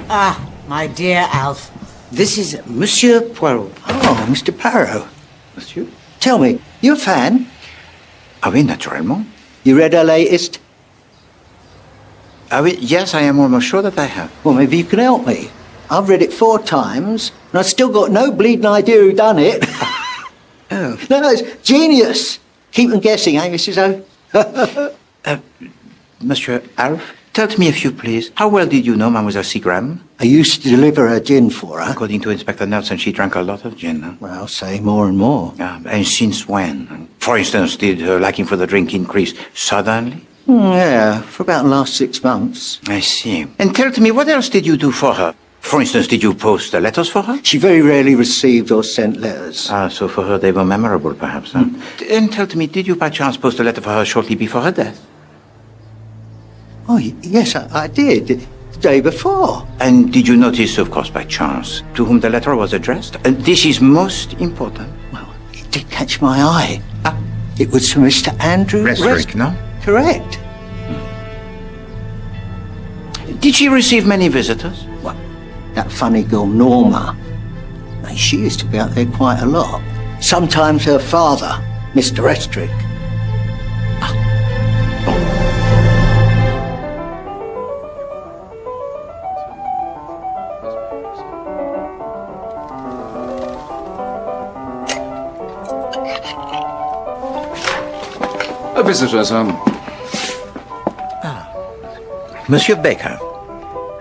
Ah, my dear Alf. This is Monsieur Poirot. Oh, Mr. Poirot. Monsieur? Tell me, you a fan? Ah oui, naturellement. You read her latest? Ah oui, yes, I am almost sure that I have. Well, maybe you can help me. I've read it 4 times, and I've still got no bleeding idea who done it. Oh. No, it's genius. Keep them guessing, eh, Mrs. O? Monsieur Alf, tell me if you please, how well did you know Mademoiselle Seagram? I used to deliver her gin for her. According to Inspector Nelson, she drank a lot of gin. Huh? Well, say more and more. And since when? For instance, did her liking for the drink increase suddenly? Yeah, for about the last 6 months. I see. And tell me, what else did you do for her? For instance, did you post letters for her? She very rarely received or sent letters. Ah, so for her they were memorable, perhaps, huh? And tell me, did you by chance post a letter for her shortly before her death? Oh, yes, I did. The day before. And did you notice, of course, by chance, to whom the letter was addressed? And this is most important. Well, it did catch my eye. It was from Mr. Andrew Restrick, no? Correct. Did she receive many visitors? Well, that funny girl Norma. She used to be out there quite a lot. Sometimes her father, Mr. Restrick. A visitor, sir. Monsieur Baker,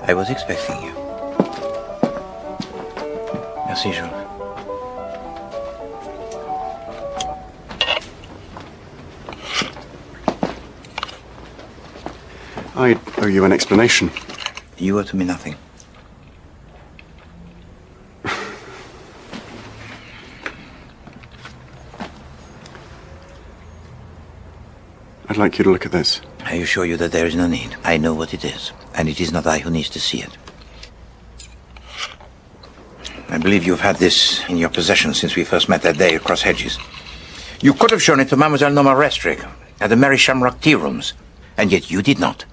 I was expecting you. Merci, Jules. I owe you an explanation. You owe to me nothing. I'd like you to look at this. I assure you that there is no need. I know what it is, and it is not I who needs to see it. I believe you've had this in your possession since we first met that day across hedges. You could have shown it to Mademoiselle Norma Restrick at the Merry Shamrock Tea Rooms, and yet you did not.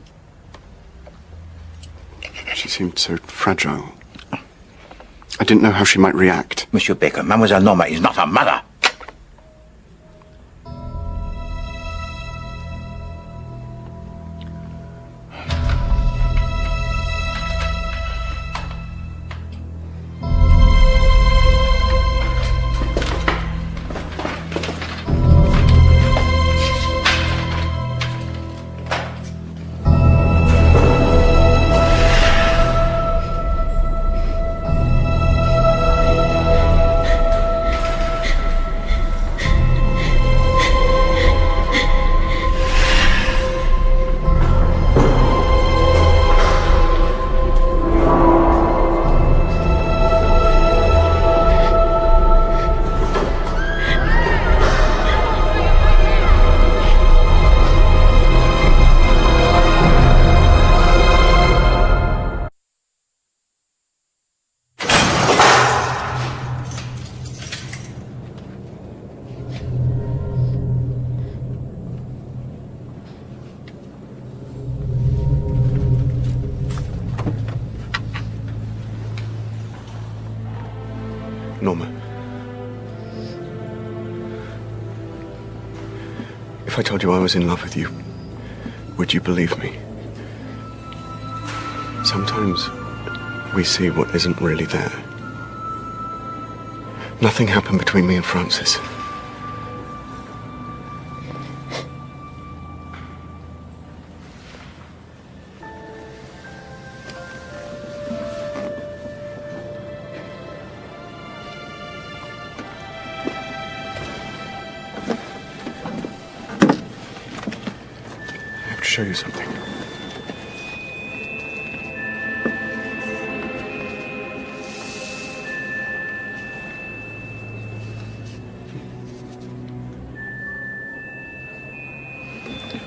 She seemed so fragile. I didn't know how she might react. Monsieur Baker, Mademoiselle Norma is not her mother. If I told you I was in love with you, would you believe me? Sometimes we see what isn't really there. Nothing happened between me and Francis. I have to show you something.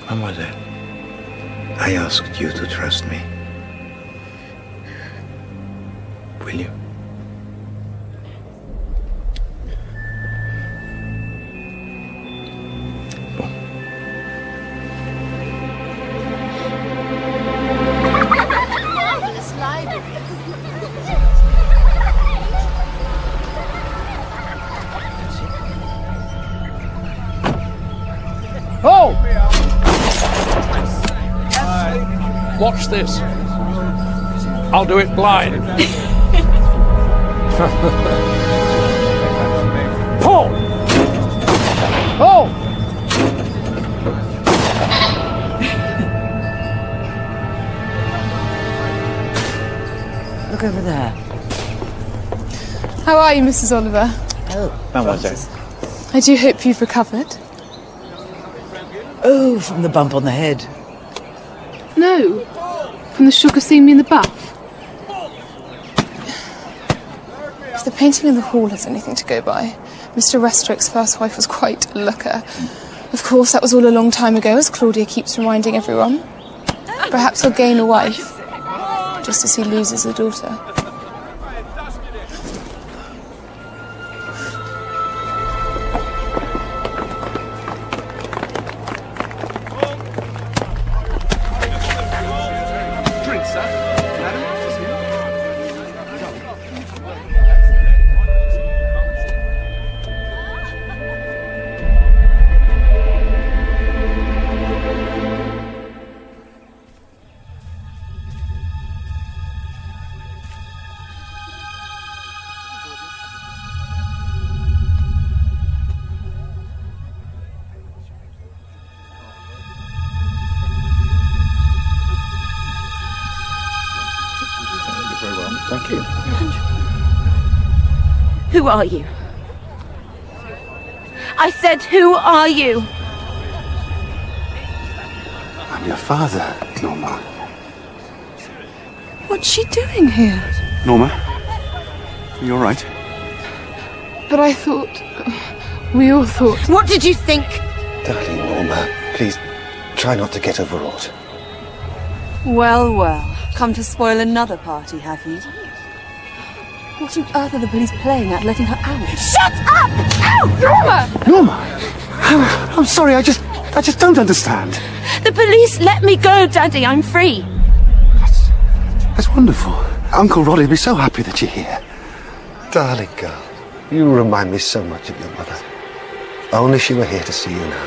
Mademoiselle, I asked you to trust me. Will you? Oh! Watch this. I'll do it blind. Pull! Oh! Look over there. How are you, Mrs. Oliver? Oh, Mademoiselle. I do hope you've recovered. Oh, from the bump on the head. No. From the shock of seeing me in the bath. If the painting in the hall is anything to go by, Mr. Restrick's first wife was quite a looker. Of course, that was all a long time ago, as Claudia keeps reminding everyone. Perhaps he'll gain a wife, just as he loses a daughter. Thank you. Who are you? I said, who are you? I'm your father, Norma. What's she doing here? Norma, are you all right? But I thought... We all thought... What did you think? Darling Norma, please try not to get overwrought. Well, well. Come to spoil another party, have you? What on earth are the police playing at, letting her out? Shut up! Ow! Norma! Norma! I'm sorry, I just don't understand. The police let me go, Daddy. I'm free. That's wonderful. Uncle Roddy'd be so happy that you're here. Darling girl, you remind me so much of your mother. If only she were here to see you now.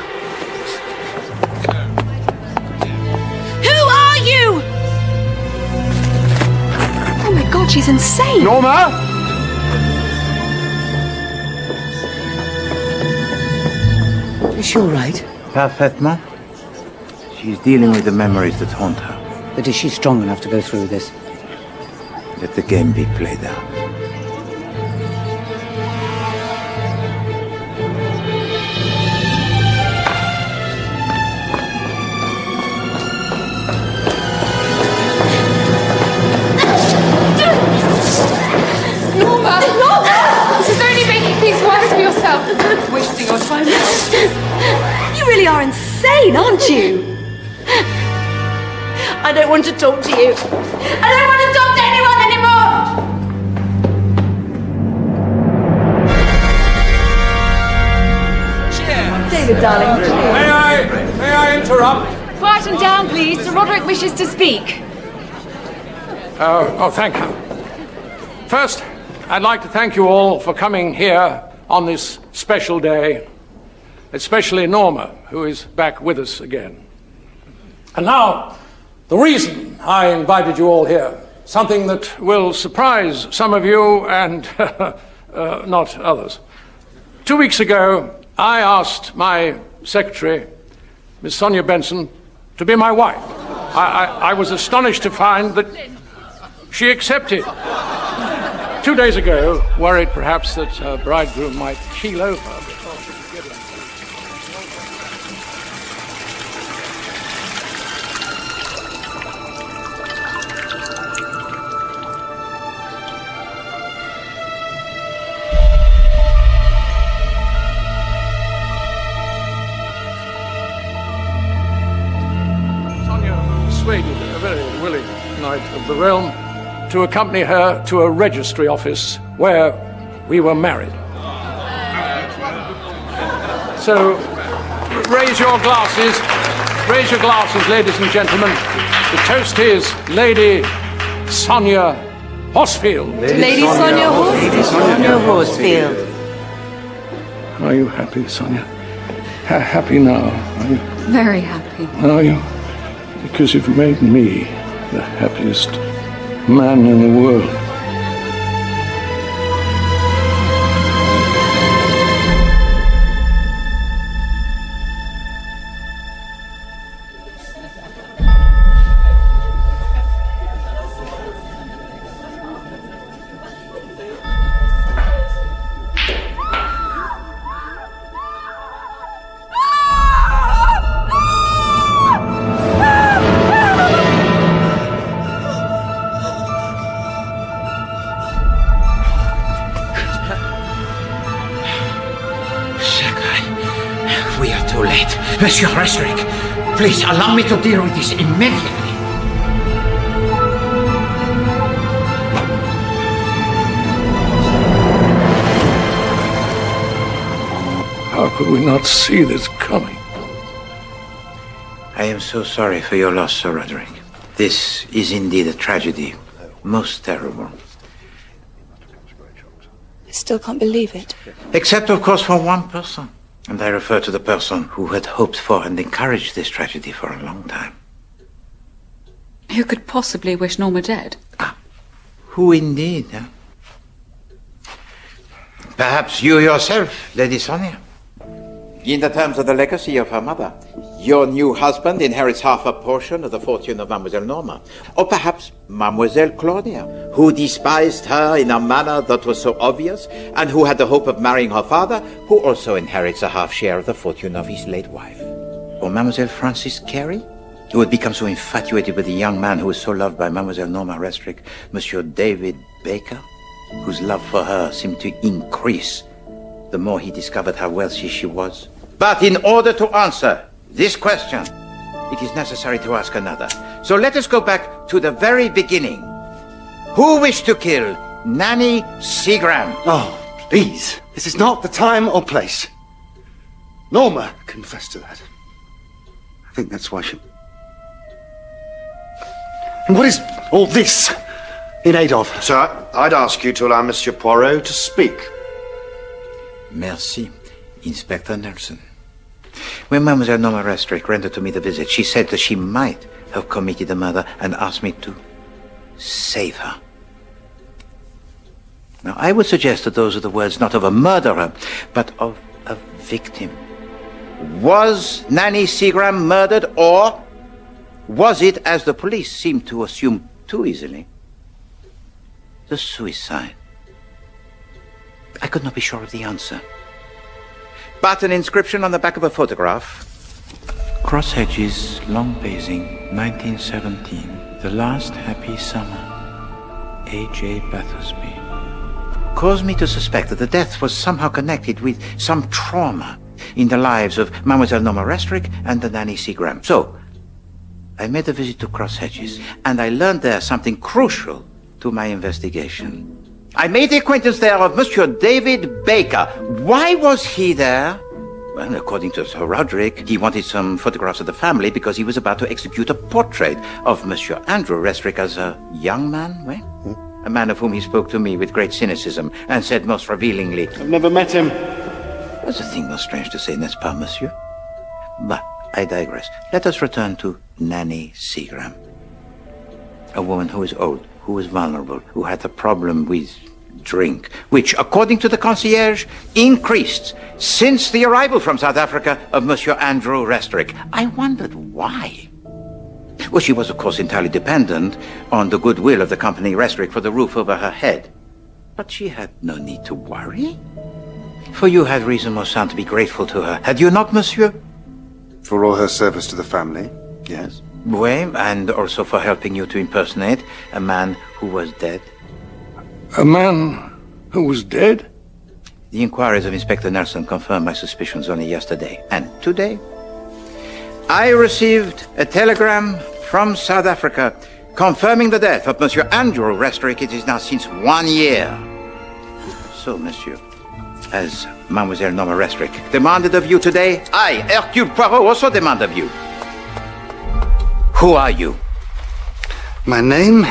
Who are you? Oh my God, she's insane! Norma! Is she all right? Parfaitement. She's dealing with the memories that haunt her. But is she strong enough to go through this? Let the game be played out. Norma! Norma! This is only making things worse for yourself. Wasting your time. You really are insane, aren't you? I don't want to talk to you. I don't want to talk to anyone anymore! David, darling. May I interrupt? Quieten down, please. Sir Roderick wishes to speak. Oh, thank you. First, I'd like to thank you all for coming here on this special day. especially Norma, who is back with us again. And now, the reason I invited you all here, something that will surprise some of you and not others. 2 weeks ago, I asked my secretary, Miss Sonia Benson, to be my wife. I was astonished to find that she accepted. 2 days ago, worried perhaps that her bridegroom might keel over before she could get in. A very willing knight of the realm to accompany her to a registry office where we were married. So raise your glasses, ladies and gentlemen. The toast is Lady Sonia Horsfield. Lady Sonia Horsfield. Lady Sonia Horsfield. Are you happy, Sonia? Happy now, are you? Very happy. Are you? Because you've made me the happiest man in the world. Monsieur Restrick, please allow me to deal with this immediately. How could we not see this coming? I am so sorry for your loss, Sir Roderick. This is indeed a tragedy, most terrible. I still can't believe it. Except, of course, for one person. And I refer to the person who had hoped for and encouraged this tragedy for a long time. Who could possibly wish Norma dead? Who indeed? Huh? Perhaps you yourself, Lady Sonia. In the terms of the legacy of her mother, your new husband inherits half a portion of the fortune of Mademoiselle Norma. Or perhaps Mademoiselle Claudia, who despised her in a manner that was so obvious, and who had the hope of marrying her father, who also inherits a half share of the fortune of his late wife. Or Mademoiselle Frances Carey, who had become so infatuated with the young man who was so loved by Mademoiselle Norma Restrick, Monsieur David Baker, whose love for her seemed to increase the more he discovered how wealthy she was. But in order to answer this question, it is necessary to ask another. So let us go back to the very beginning. Who wished to kill Nanny Seagram? Oh, please. This is not the time or place. Norma confessed to that. I think that's why she... And what is all this in aid of? Sir, I'd ask you to allow Monsieur Poirot to speak. Merci, Inspector Nelson. When Mademoiselle Norma Restrick rendered to me the visit, she said that she might have committed the murder and asked me to save her. Now, I would suggest that those are the words not of a murderer, but of a victim. Was Nanny Seagram murdered, or was it, as the police seem to assume too easily, the suicide? I could not be sure of the answer. But an inscription on the back of a photograph. Cross Hedges, Long Basing, 1917. The last happy summer. A.J. Battersby. Caused me to suspect that the death was somehow connected with some trauma in the lives of Mademoiselle Norma Restrick and the Nanny Seagram. So, I made a visit to Cross Hedges, and I learned there something crucial to my investigation. I made the acquaintance there of Monsieur David Baker. Why was he there? Well, according to Sir Roderick, he wanted some photographs of the family because he was about to execute a portrait of Monsieur Andrew Restrick as a young man, a man of whom he spoke to me with great cynicism and said most revealingly, I've never met him. was a thing most strange to say, n'est-ce pas, monsieur? But I digress. Let us return to Nanny Seagram. A woman who is old, who is vulnerable, who had a problem with drink, which, according to the concierge, increased since the arrival from South Africa of Monsieur Andrew Restrick. I wondered why. Well, she was, of course, entirely dependent on the goodwill of the company Restrick for the roof over her head. But she had no need to worry. For you had reason, Moussin, to be grateful to her. Had you not, monsieur? For all her service to the family, yes. Oui, and also for helping you to impersonate a man who was dead. A man who was dead? The inquiries of Inspector Nelson confirmed my suspicions only yesterday. And today, I received a telegram from South Africa confirming the death of Monsieur Andrew Restrick. It is now since 1 year. So, monsieur, as Mademoiselle Norma Restrick demanded of you today, I, Hercule Poirot, also demand of you. Who are you? My name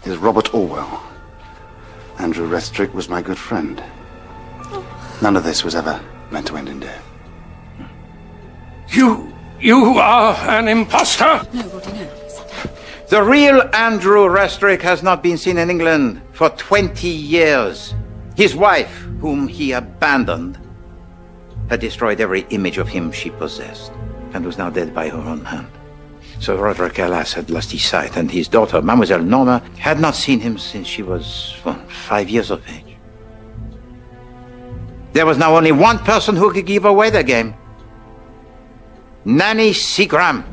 is Robert Orwell. Andrew Restrick was my good friend. None of this was ever meant to end in death. You are an imposter? Nobody knows. The real Andrew Restrick has not been seen in England for 20 years. His wife, whom he abandoned, had destroyed every image of him she possessed, and was now dead by her own hand. So Roderick, alas, had lost his sight, and his daughter, Mademoiselle Norma, had not seen him since she was 5 years of age. There was now only one person who could give away the game. Nanny Seagram,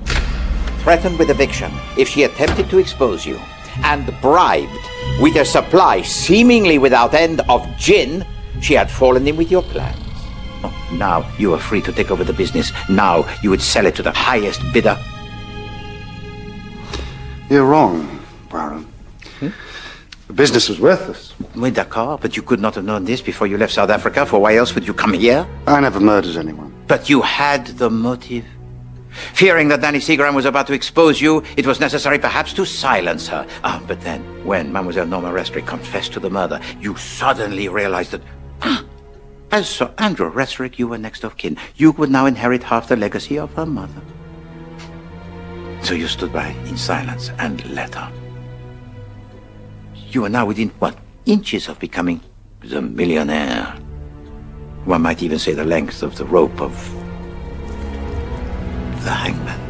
threatened with eviction if she attempted to expose you, and bribed with a supply seemingly without end of gin, she had fallen in with your plans. Oh, now you are free to take over the business. Now you would sell it to the highest bidder. You're wrong, Poirot. The business was worthless. Oui, d'accord, but you could not have known this before you left South Africa, for why else would you come here? I never murdered anyone. But you had the motive. Fearing that Nanny Seagram was about to expose you, it was necessary perhaps to silence her. But then, when Mademoiselle Norma Restrick confessed to the murder, you suddenly realized that, as Sir Andrew Restrick, you were next of kin. You would now inherit half the legacy of her mother. So you stood by in silence and let her. You are now within, inches of becoming the millionaire. One might even say the length of the rope of the hangman.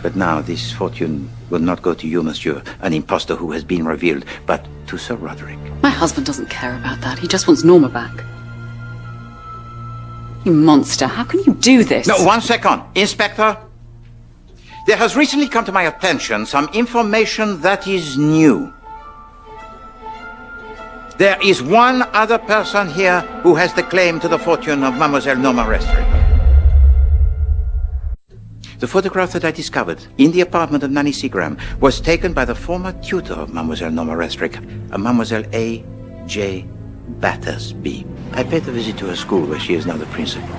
But now this fortune will not go to you, monsieur, an impostor who has been revealed, but to Sir Roderick. My husband doesn't care about that. He just wants Norma back. You monster, how can you do this? No, 1 second. Inspector, there has recently come to my attention some information that is new. There is one other person here who has the claim to the fortune of Mademoiselle Norma Restrick. The photograph that I discovered in the apartment of Nanny Seagram was taken by the former tutor of Mademoiselle Norma Restrick, a Mademoiselle A. J. Battersby. I paid a visit to her school where she is now the principal.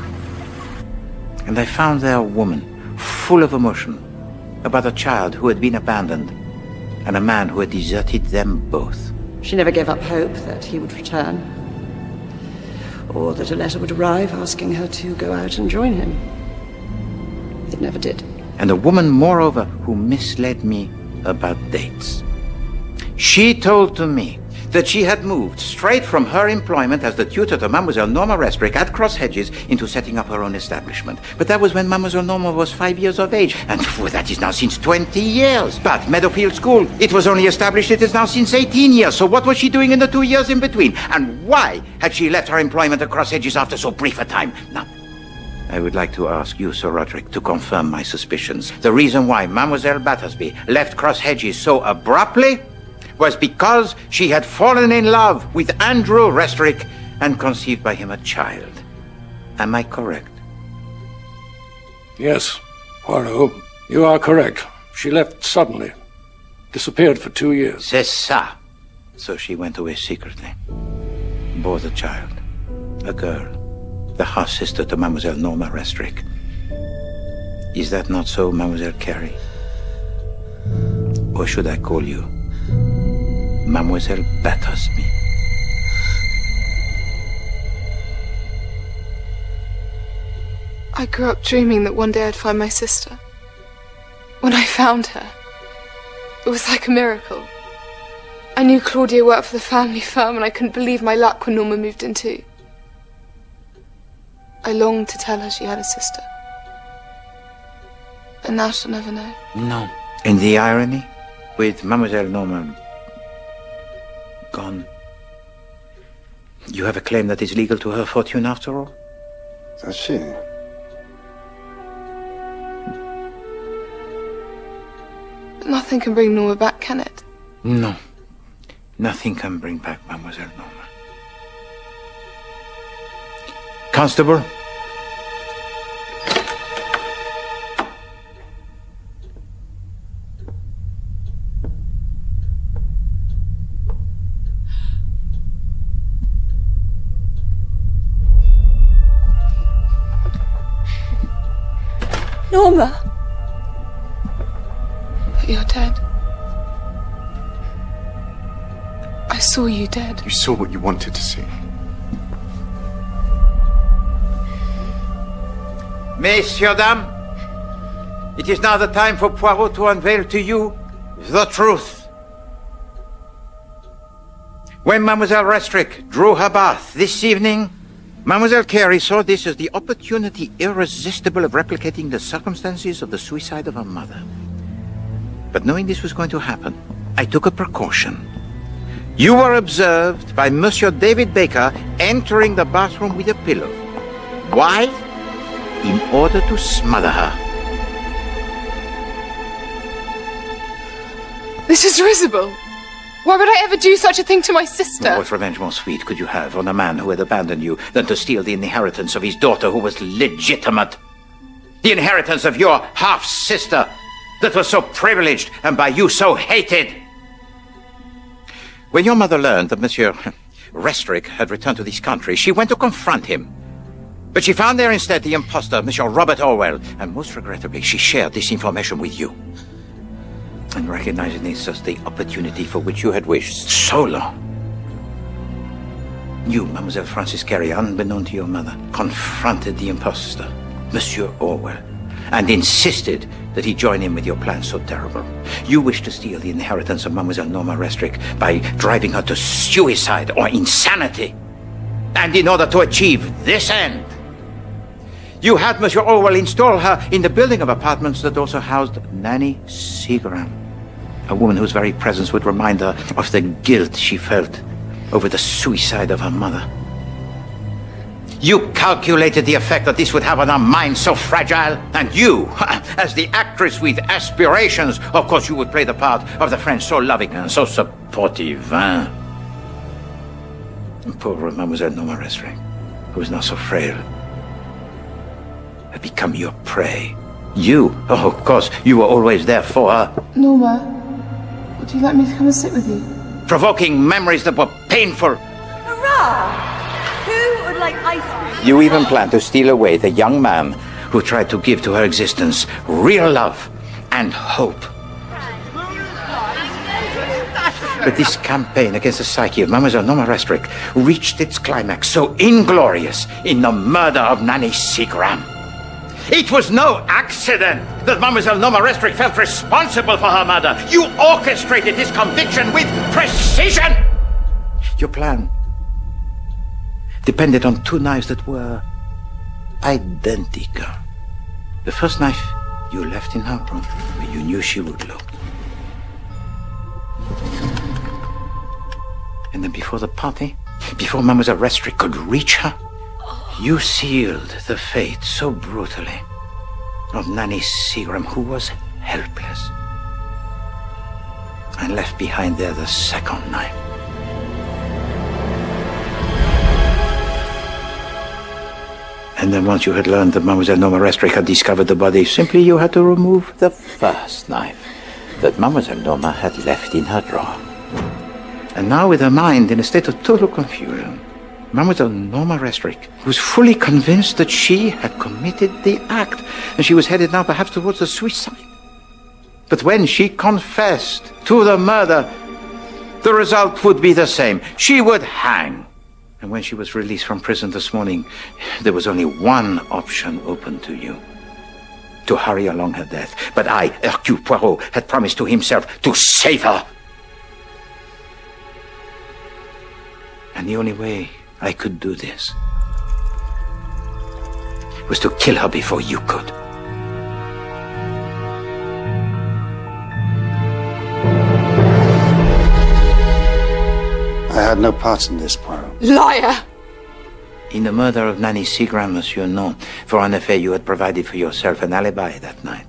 And I found there a woman full of emotion about a child who had been abandoned and a man who had deserted them both. She never gave up hope that he would return, or that a letter would arrive asking her to go out and join him. It never did. And a woman, moreover, who misled me about dates. She told to me that she had moved straight from her employment as the tutor to Mademoiselle Norma Restrick at Cross Hedges into setting up her own establishment. But that was when Mademoiselle Norma was 5 years of age, and that is now since 20 years. But Meadowfield School, it was only established, it is now since 18 years. So what was she doing in the 2 years in between? And why had she left her employment at Cross Hedges after so brief a time? Now, I would like to ask you, Sir Roderick, to confirm my suspicions. The reason why Mademoiselle Battersby left Cross Hedges so abruptly was because she had fallen in love with Andrew Restrick and conceived by him a child. Am I correct? Yes, Poirot, you are correct. She left suddenly. Disappeared for 2 years. C'est ça. So she went away secretly. Bore the child. A girl. The half-sister to Mademoiselle Norma Restrick. Is that not so, Mademoiselle Carey? Or should I call you Mademoiselle Battersby? I grew up dreaming that one day I'd find my sister. When I found her, it was like a miracle. I knew Claudia worked for the family firm, and I couldn't believe my luck when Norma moved in too. I longed to tell her she had a sister. And now she'll never know. No. And the irony? With Mademoiselle Norma gone, you have a claim that is legal to her fortune after all? That's it. But nothing can bring Norma back, can it? No. Nothing can bring back Mademoiselle Norma. Constable? Norma! But you're dead. I saw you dead. You saw what you wanted to see. Messieurs, dames, it is now the time for Poirot to unveil to you the truth. When Mademoiselle Restrick drew her bath this evening, Mademoiselle Carey saw this as the opportunity irresistible of replicating the circumstances of the suicide of her mother. But knowing this was going to happen, I took a precaution. You were observed by Monsieur David Baker entering the bathroom with a pillow. Why? In order to smother her. This is risible. Why would I ever do such a thing to my sister? What revenge more sweet could you have on a man who had abandoned you than to steal the inheritance of his daughter who was legitimate? The inheritance of your half-sister that was so privileged and by you so hated. When your mother learned that Monsieur Restrick had returned to this country, she went to confront him. But she found there instead the impostor, Monsieur Robert Orwell, and most regrettably, she shared this information with you. And recognizing this as the opportunity for which you had wished so long, you, Mademoiselle Frances Carey, unbeknown to your mother, confronted the impostor, Monsieur Orwell, and insisted that he join in with your plan so terrible. You wished to steal the inheritance of Mademoiselle Norma Restrick by driving her to suicide or insanity. And in order to achieve this end, you had Monsieur Orwell install her in the building of apartments that also housed Nanny Seagram, a woman whose very presence would remind her of the guilt she felt over the suicide of her mother. You calculated the effect that this would have on a mind so fragile, and you, as the actress with aspirations, of course you would play the part of the friend so loving and so supportive, And poor Mademoiselle Norma Restrick, who is now so frail, had become your prey. You, oh, of course, you were always there for her. Norma, would you like me to come and sit with you? Provoking memories that were painful. Hurrah! Who would like ice cream? You even planned to steal away the young man who tried to give to her existence real love and hope. But this campaign against the psyche of Mademoiselle Norma Restrick reached its climax so inglorious in the murder of Nanny Seagram. It was no accident that Mademoiselle Norma Restrick felt responsible for her murder. You orchestrated this conviction with precision. Your plan depended on two knives that were identical. The first knife you left in her room where you knew she would look. And then before the party, before Mademoiselle Restrick could reach her, you sealed the fate so brutally of Nanny Seagram, who was helpless, and left behind there the second knife. And then once you had learned that Mademoiselle Norma Restrick had discovered the body, simply you had to remove the first knife that Mademoiselle Norma had left in her drawer. And now, with her mind in a state of total confusion, Mademoiselle Norma Restrick was fully convinced that she had committed the act, and she was headed now perhaps towards the suicide. But when she confessed to the murder, the result would be the same. She would hang And when she was released from prison this morning, there was only one option open to you. To hurry along her death. But I, Hercule Poirot, had promised to himself to save her. And the only way I could do this was to kill her before you could. I had no part in this, Poirot. Liar! In the murder of Nanny Seagram, Monsieur, no. For an affair you had provided for yourself an alibi that night.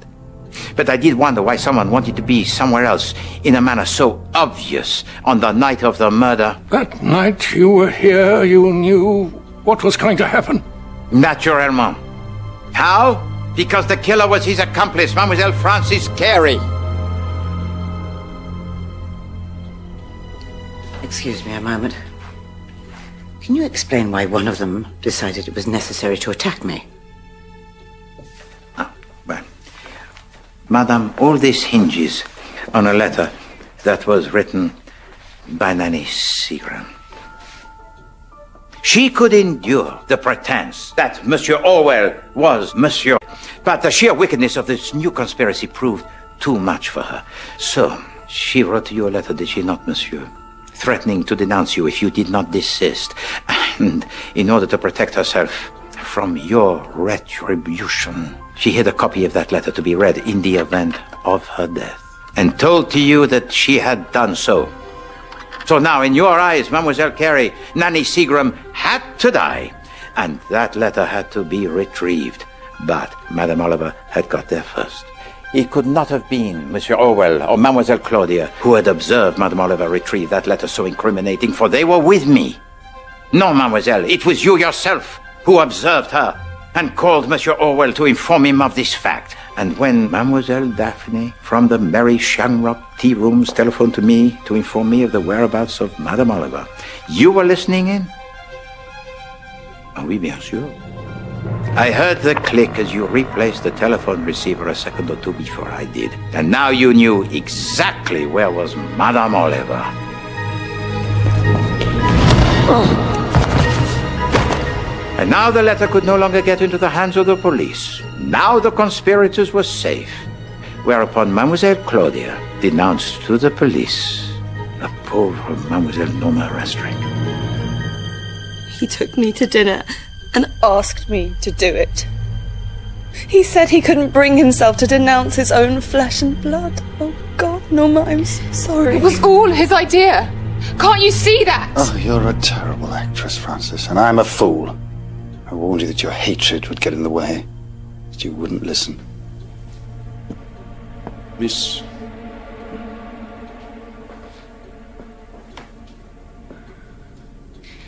But I did wonder why someone wanted to be somewhere else in a manner so obvious on the night of the murder. That night you were here, you knew what was going to happen? Naturellement. How? Because the killer was his accomplice, Mademoiselle Frances Carey. Excuse me a moment. Can you explain why one of them decided it was necessary to attack me? Well, Madame, all this hinges on a letter that was written by Nanny Seagram. She could endure the pretense that Monsieur Orwell was Monsieur, but the sheer wickedness of this new conspiracy proved too much for her. So, she wrote you a letter, did she not, Monsieur? Threatening to denounce you if you did not desist. And in order to protect herself from your retribution, she hid a copy of that letter to be read in the event of her death, and told to you that she had done so. So now, in your eyes, Mademoiselle Carey, Nanny Seagram had to die, and that letter had to be retrieved. But Madame Oliver had got there first. It could not have been Monsieur Orwell or Mademoiselle Claudia who had observed Madame Oliver retrieve that letter so incriminating, for they were with me. No, Mademoiselle, it was you yourself who observed her and called Monsieur Orwell to inform him of this fact. And when Mademoiselle Daphne from the Merry Shamrock tea rooms telephoned to me to inform me of the whereabouts of Madame Oliver, you were listening in? Oui, bien sûr. I heard the click as you replaced the telephone receiver a second or two before I did. And now you knew exactly where was Madame Oliver. And now the letter could no longer get into the hands of the police. Now the conspirators were safe. Whereupon Mademoiselle Claudia denounced to the police the pauvre Mademoiselle Norma Restring. He took me to dinner and asked me to do it. He said he couldn't bring himself to denounce his own flesh and blood. Oh, God, Norma, I'm so sorry. It was all his idea. Can't you see that? Oh, you're a terrible actress, Frances, and I'm a fool. I warned you that your hatred would get in the way, that you wouldn't listen. Miss...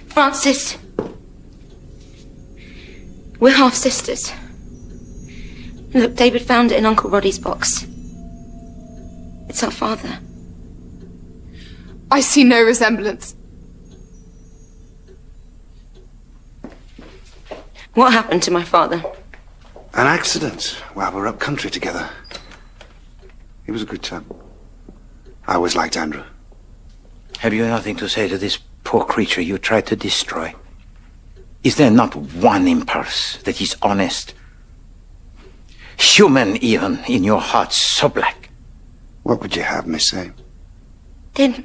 Frances. We're half-sisters. Look, David found it in Uncle Roddy's box. It's our father. I see no resemblance. What happened to my father? An accident while we were up country together. He was a good chap. I always liked Andrew. Have you nothing to say to this poor creature you tried to destroy? Is there not one impulse that is honest, human even, in your heart so black? What would you have me say? Did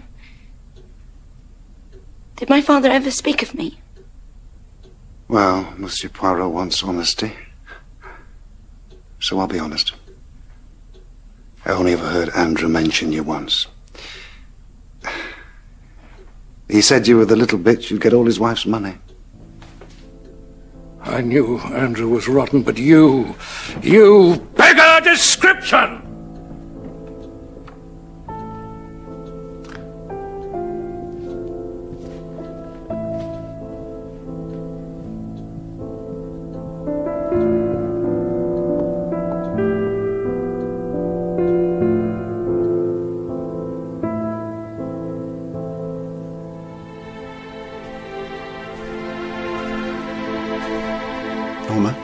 my father ever speak of me? Well, Monsieur Poirot wants honesty. So I'll be honest. I only ever heard Andrew mention you once. He said you were the little bitch who'd get all his wife's money. I knew Andrew was rotten, but you beg a description! Norma?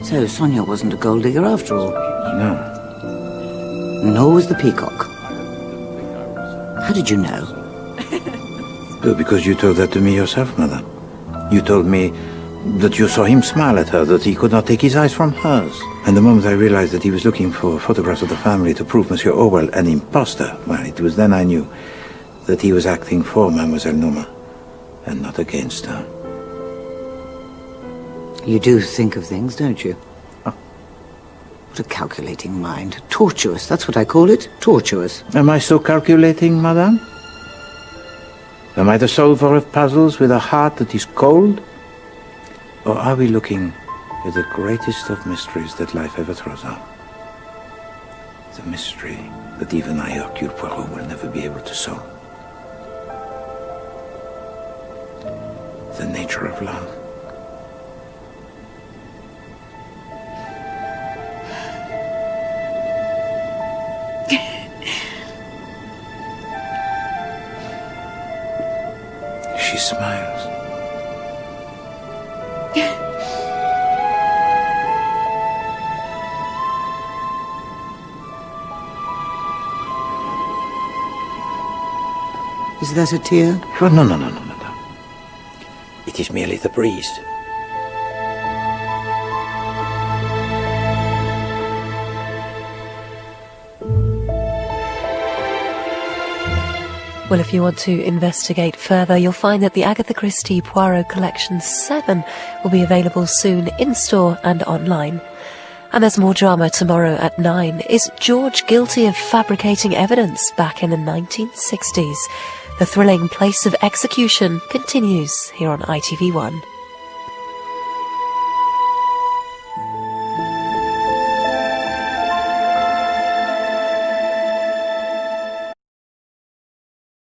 So Sonia wasn't a gold digger after all? No. Nor was the peacock. How did you know? Oh, because you told that to me yourself, Madame. You told me that you saw him smile at her, that he could not take his eyes from hers. And the moment I realized that he was looking for photographs of the family to prove Monsieur Orwell an impostor, well, it was then I knew that he was acting for Mademoiselle Noma and not against her. You do think of things, don't you? Oh. What a calculating mind. Tortuous, that's what I call it. Tortuous. Am I so calculating, Madame? Am I the solver of puzzles with a heart that is cold? Or are we looking at the greatest of mysteries that life ever throws up? The mystery that even I, Hercule Poirot, will never be able to solve. The nature of love. She smiles. Is that a tear? Oh, no, Madame. It is merely the breeze. Well, if you want to investigate further, you'll find that the Agatha Christie Poirot Collection 7 will be available soon in-store and online. And there's more drama tomorrow at 9. Is George guilty of fabricating evidence back in the 1960s? The thrilling place of execution continues here on ITV1.